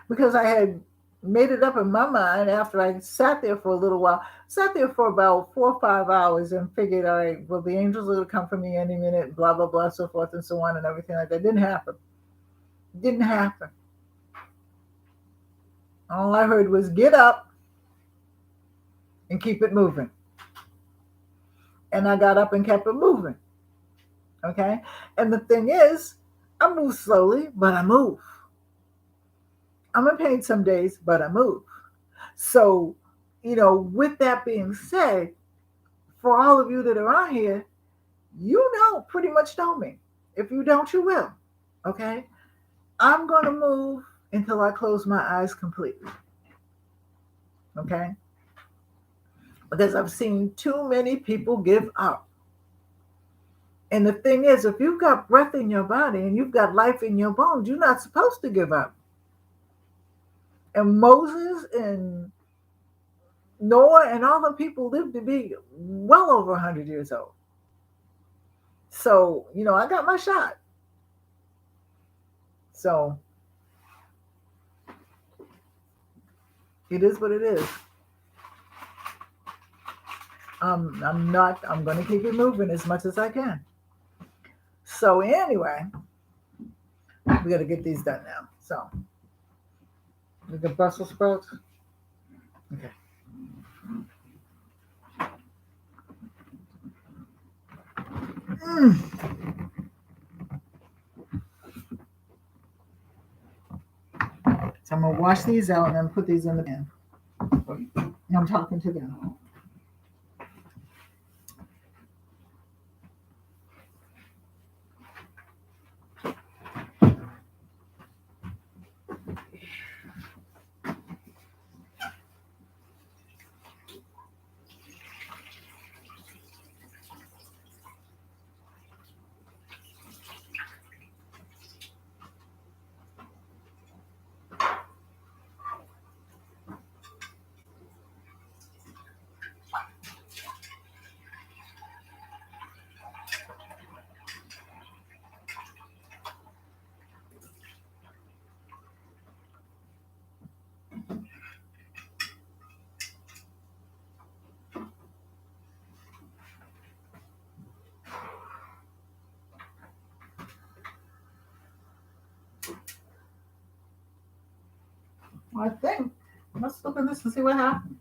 Because I had made it up in my mind after I sat there for a little while, sat there for about 4 or 5 hours and figured, all right, well, the angels are going to come for me any minute, blah, blah, blah, so forth and so on and everything like that. Didn't happen. Didn't happen. All I heard was get up and keep it moving. And I got up and kept it moving. Okay? And the thing is, I move slowly, but I move. I'm in pain some days, but I move. So, with that being said, for all of you that are on here, pretty much know me. If you don't, you will. Okay? I'm going to move until I close my eyes completely. Okay? Because I've seen too many people give up. And the thing is, if you've got breath in your body and you've got life in your bones, you're not supposed to give up. And Moses and Noah and all the people lived to be well over 100 years old. So, I got my shot. So, it is what it is. I'm going to keep it moving as much as I can. So, anyway, we got to get these done now. So, we got Brussels sprouts. Okay. So I'm going to wash these out and then put these in the pan. I'm talking to them. I think. Let's look at this and see what happens.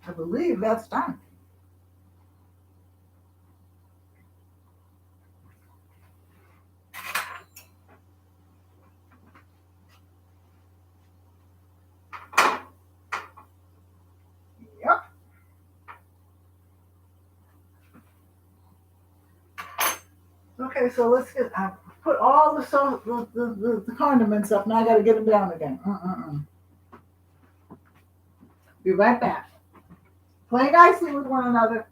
I believe that's done. Okay, so let's get. I put all the condiments up. Now I got to get them down again. Be right back. Play nicely with one another.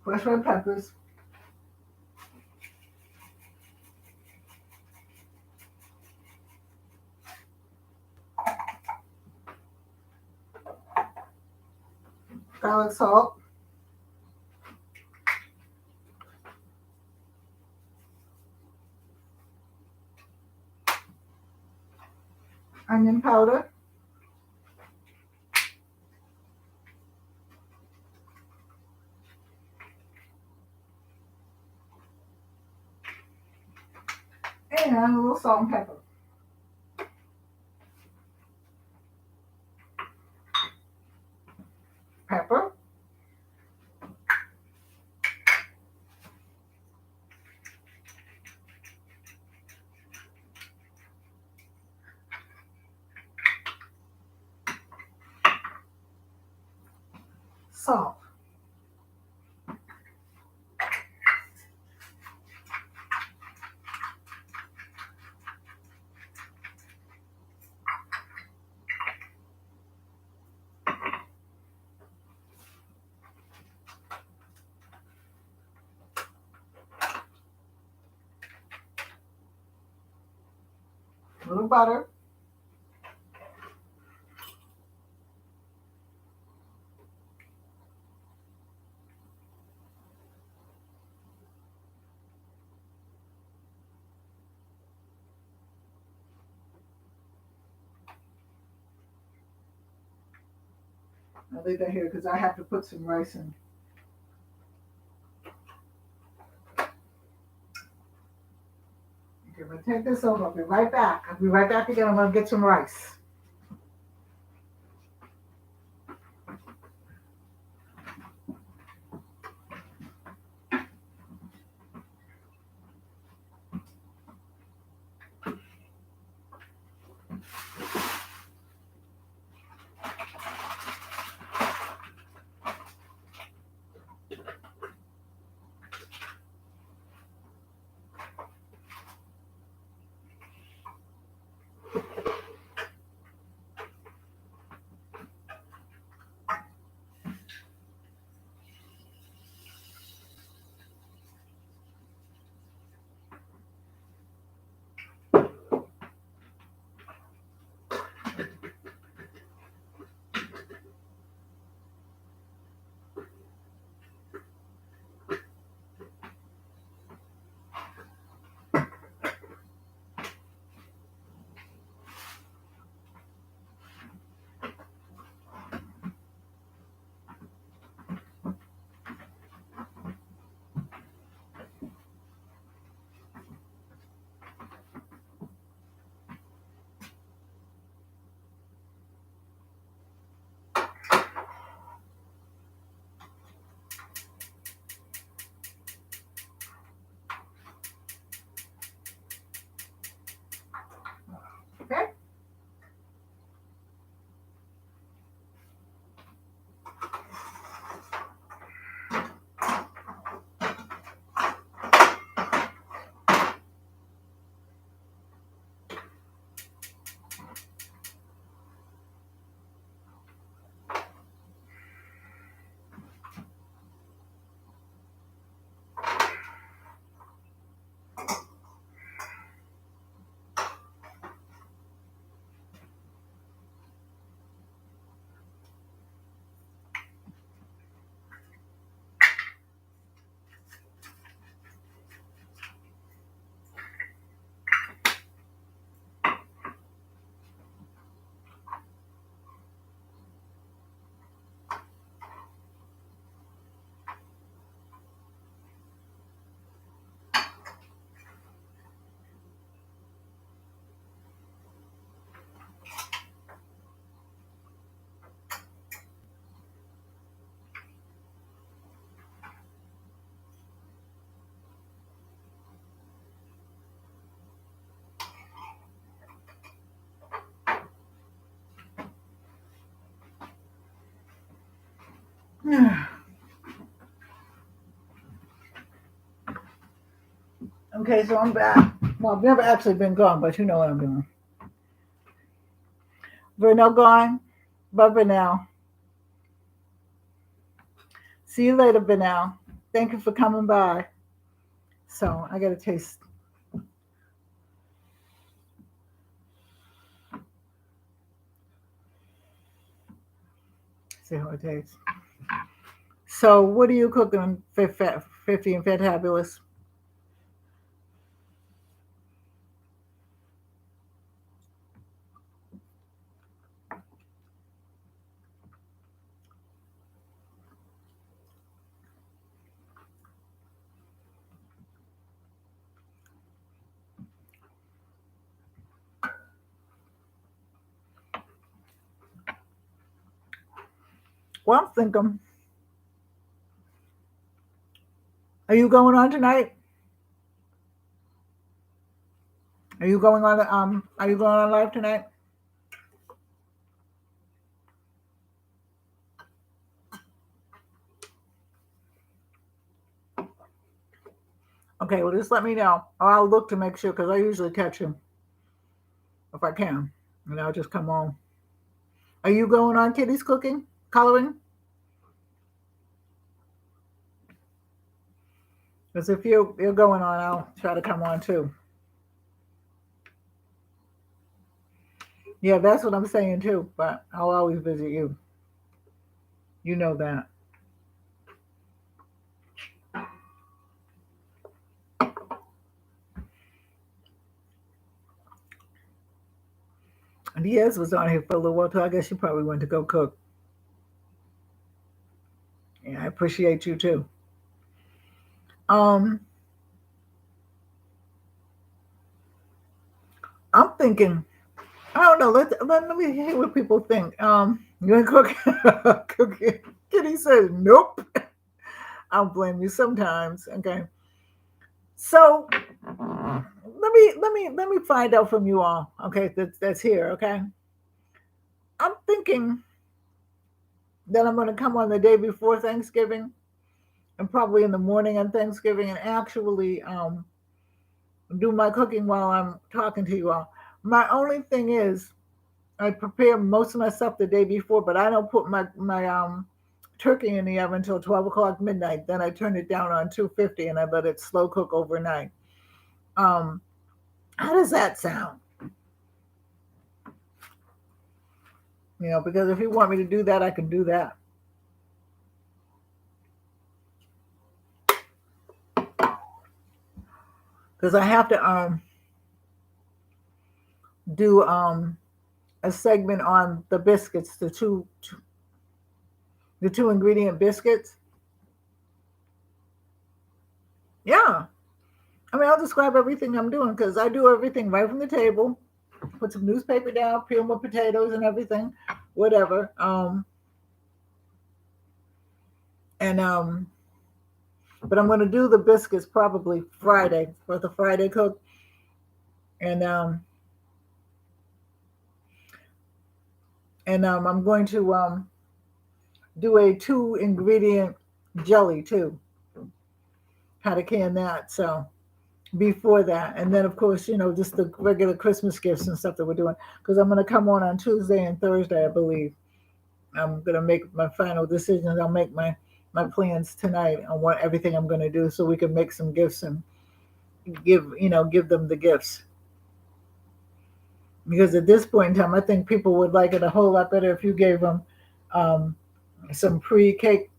Fresh red peppers. Garlic salt. Onion powder. And a little salt and pepper. Pepper. Salt. A little butter. I'll leave that here because I have to put some rice in. Okay, I'm going to take this over. I'll be right back. I'll be right back again. I'm going to get some rice. Okay, so I'm back. Well, I've never actually been gone, but you know what I'm doing. Vernell gone. Bye, Vernell. See you later, Vernell. Thank you for coming by. So I got to taste. See how it tastes. So what are you cooking, 50 and Fantabulous? Well, I'm thinking, are you going on tonight? Are you going on? Are you going on live tonight? Okay, well, just let me know, or I'll look to make sure because I usually catch him if I can, and I'll just come on. Are you going on, Kitty's cooking, coloring? Because if you're going on, I'll try to come on too. Yeah, that's what I'm saying too. But I'll always visit you. You know that. And Diaz was on here for a little while too. I guess she probably went to go cook. Yeah, I appreciate you too. Um, I'm thinking. I don't know. Let me hear what people think. You gonna cook? Cooking? Kitty says nope. I'll blame you sometimes. Okay. So let me find out from you all. Okay, that's here. Okay. I'm thinking that I'm going to come on the day before Thanksgiving and probably in the morning on Thanksgiving and actually do my cooking while I'm talking to you all. My only thing is I prepare most of my stuff the day before, but I don't put my turkey in the oven until 12 o'clock midnight. Then I turn it down on 250 and I let it slow cook overnight. Um, how does that sound? Because if you want me to do that, I can do that. Because I have to do a segment on the biscuits, the two ingredient biscuits. Yeah. I mean, I'll describe everything I'm doing because I do everything right from the table. Put some newspaper down, peel my potatoes and everything, whatever. But I'm going to do the biscuits probably Friday for the Friday cook, and I'm going to do a 2 ingredient jelly too. How to can that? So before that, and then of course just the regular Christmas gifts and stuff that we're doing because I'm going to come on Tuesday and Thursday, I believe. I'm going to make my final decisions. I'll make my plans tonight on what everything I'm going to do so we can make some gifts and give them the gifts. Because at this point in time, I think people would like it a whole lot better if you gave them some pre-cake,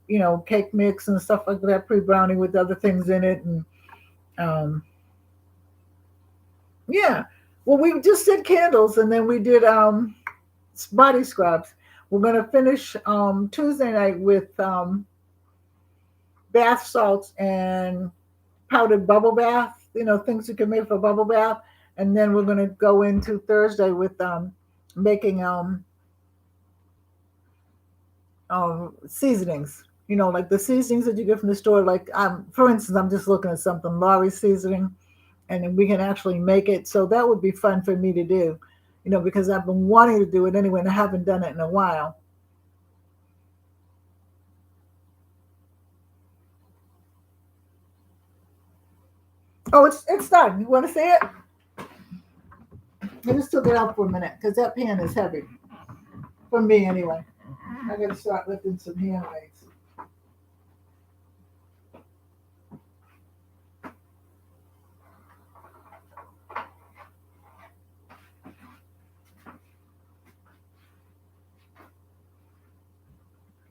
cake mix and stuff like that, pre-brownie with other things in it. And yeah, well, we just did candles and then we did body scrubs. We're going to finish Tuesday night with bath salts and powdered bubble bath, things you can make for bubble bath. And then we're going to go into Thursday with making seasonings, like the seasonings that you get from the store. Like, for instance, I'm just looking at something, Laurie's seasoning, and then we can actually make it. So that would be fun for me to do, because I've been wanting to do it anyway, and I haven't done it in a while. Oh, it's done. You want to see it? I just took it out for a minute because that pan is heavy for me anyway. I got to start lifting some hand weights.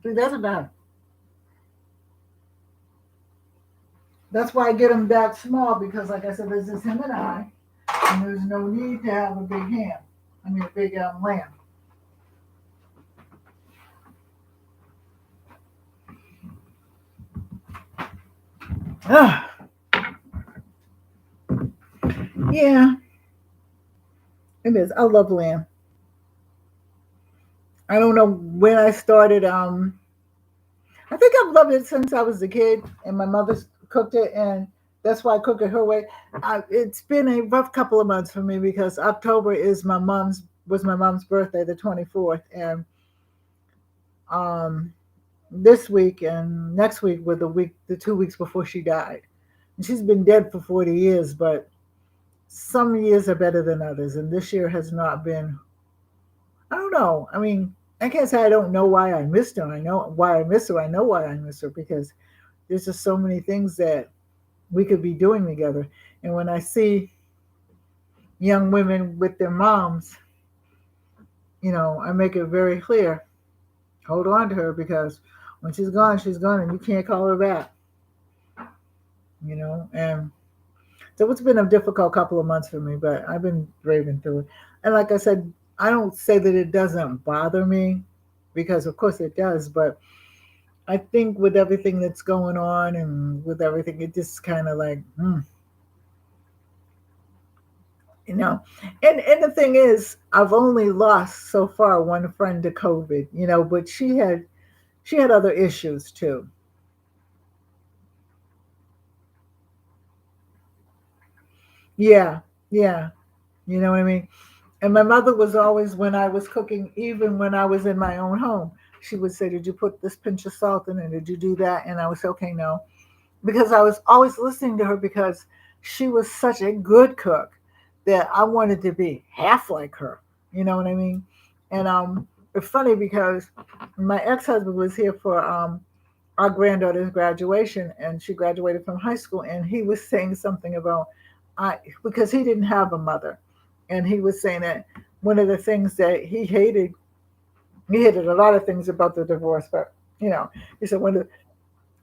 See, that's bad. That's why I get them that small because, like I said, there's just him and I, and there's no need to have a big ham. I mean, a big lamb. Ah, yeah, it is. I love lamb. I don't know when I started. I think I've loved it since I was a kid, and my mother cooked it, and that's why I cook it her way. It's been a rough couple of months for me because October is my mom's birthday, the 24th, and um, this week and next week were the 2 weeks before she died. And she's been dead for 40 years, but some years are better than others, and this year has not been. I don't know. I mean, I can't say I don't know why I missed her. I know why I miss her. I know why I miss her because there's just so many things that we could be doing together. And when I see young women with their moms, I make it very clear, hold on to her because when she's gone and you can't call her back, And so it's been a difficult couple of months for me, but I've been braving through it. And like I said, I don't say that it doesn't bother me because of course it does, but I think with everything that's going on and with everything, it just kind of like, you know. And the thing is, I've only lost so far one friend to COVID, but she had other issues too. Yeah, yeah, you know what I mean. And my mother was always when I was cooking, even when I was in my own home, she would say, "Did you put this pinch of salt in it? Did you do that?" And I would say, "Okay, no," because I was always listening to her because she was such a good cook that I wanted to be half like her. You know what I mean? And it's funny because my ex-husband was here for our granddaughter's graduation, and she graduated from high school, and he was saying something about I because he didn't have a mother, and he was saying that one of the things that he hated a lot of things about the divorce, but he said one of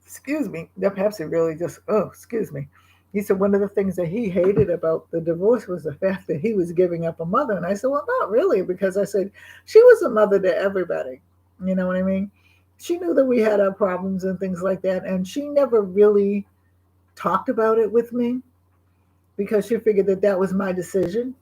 excuse me, that Pepsi really just, oh, excuse me. He said one of the things that he hated about the divorce was the fact that he was giving up a mother. And I said, well, not really, because I said she was a mother to everybody. You know what I mean? She knew that we had our problems and things like that. And she never really talked about it with me because she figured that that was my decision.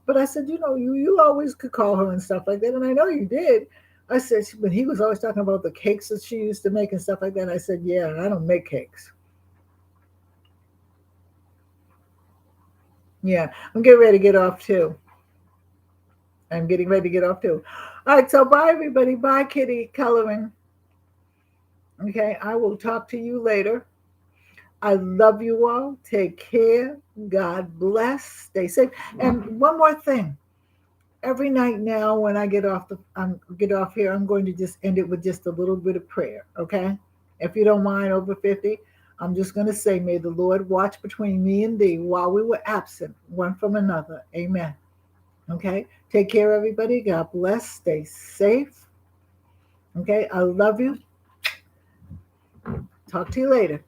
But I said, you always could call her and stuff like that. And I know you did. I said, but he was always talking about the cakes that she used to make and stuff like that. I said, yeah, I don't make cakes. Yeah, I'm getting ready to get off too. I'm getting ready to get off too. All right, so bye, everybody. Bye, Kitty Coloring. Okay, I will talk to you later. I love you all. Take care. God bless. Stay safe. And one more thing. Every night now, when I get off here, I'm going to just end it with just a little bit of prayer. Okay, if you don't mind, over 50, I'm just going to say, "May the Lord watch between me and thee while we were absent one from another." Amen. Okay, take care, everybody. God bless. Stay safe. Okay, I love you. Talk to you later.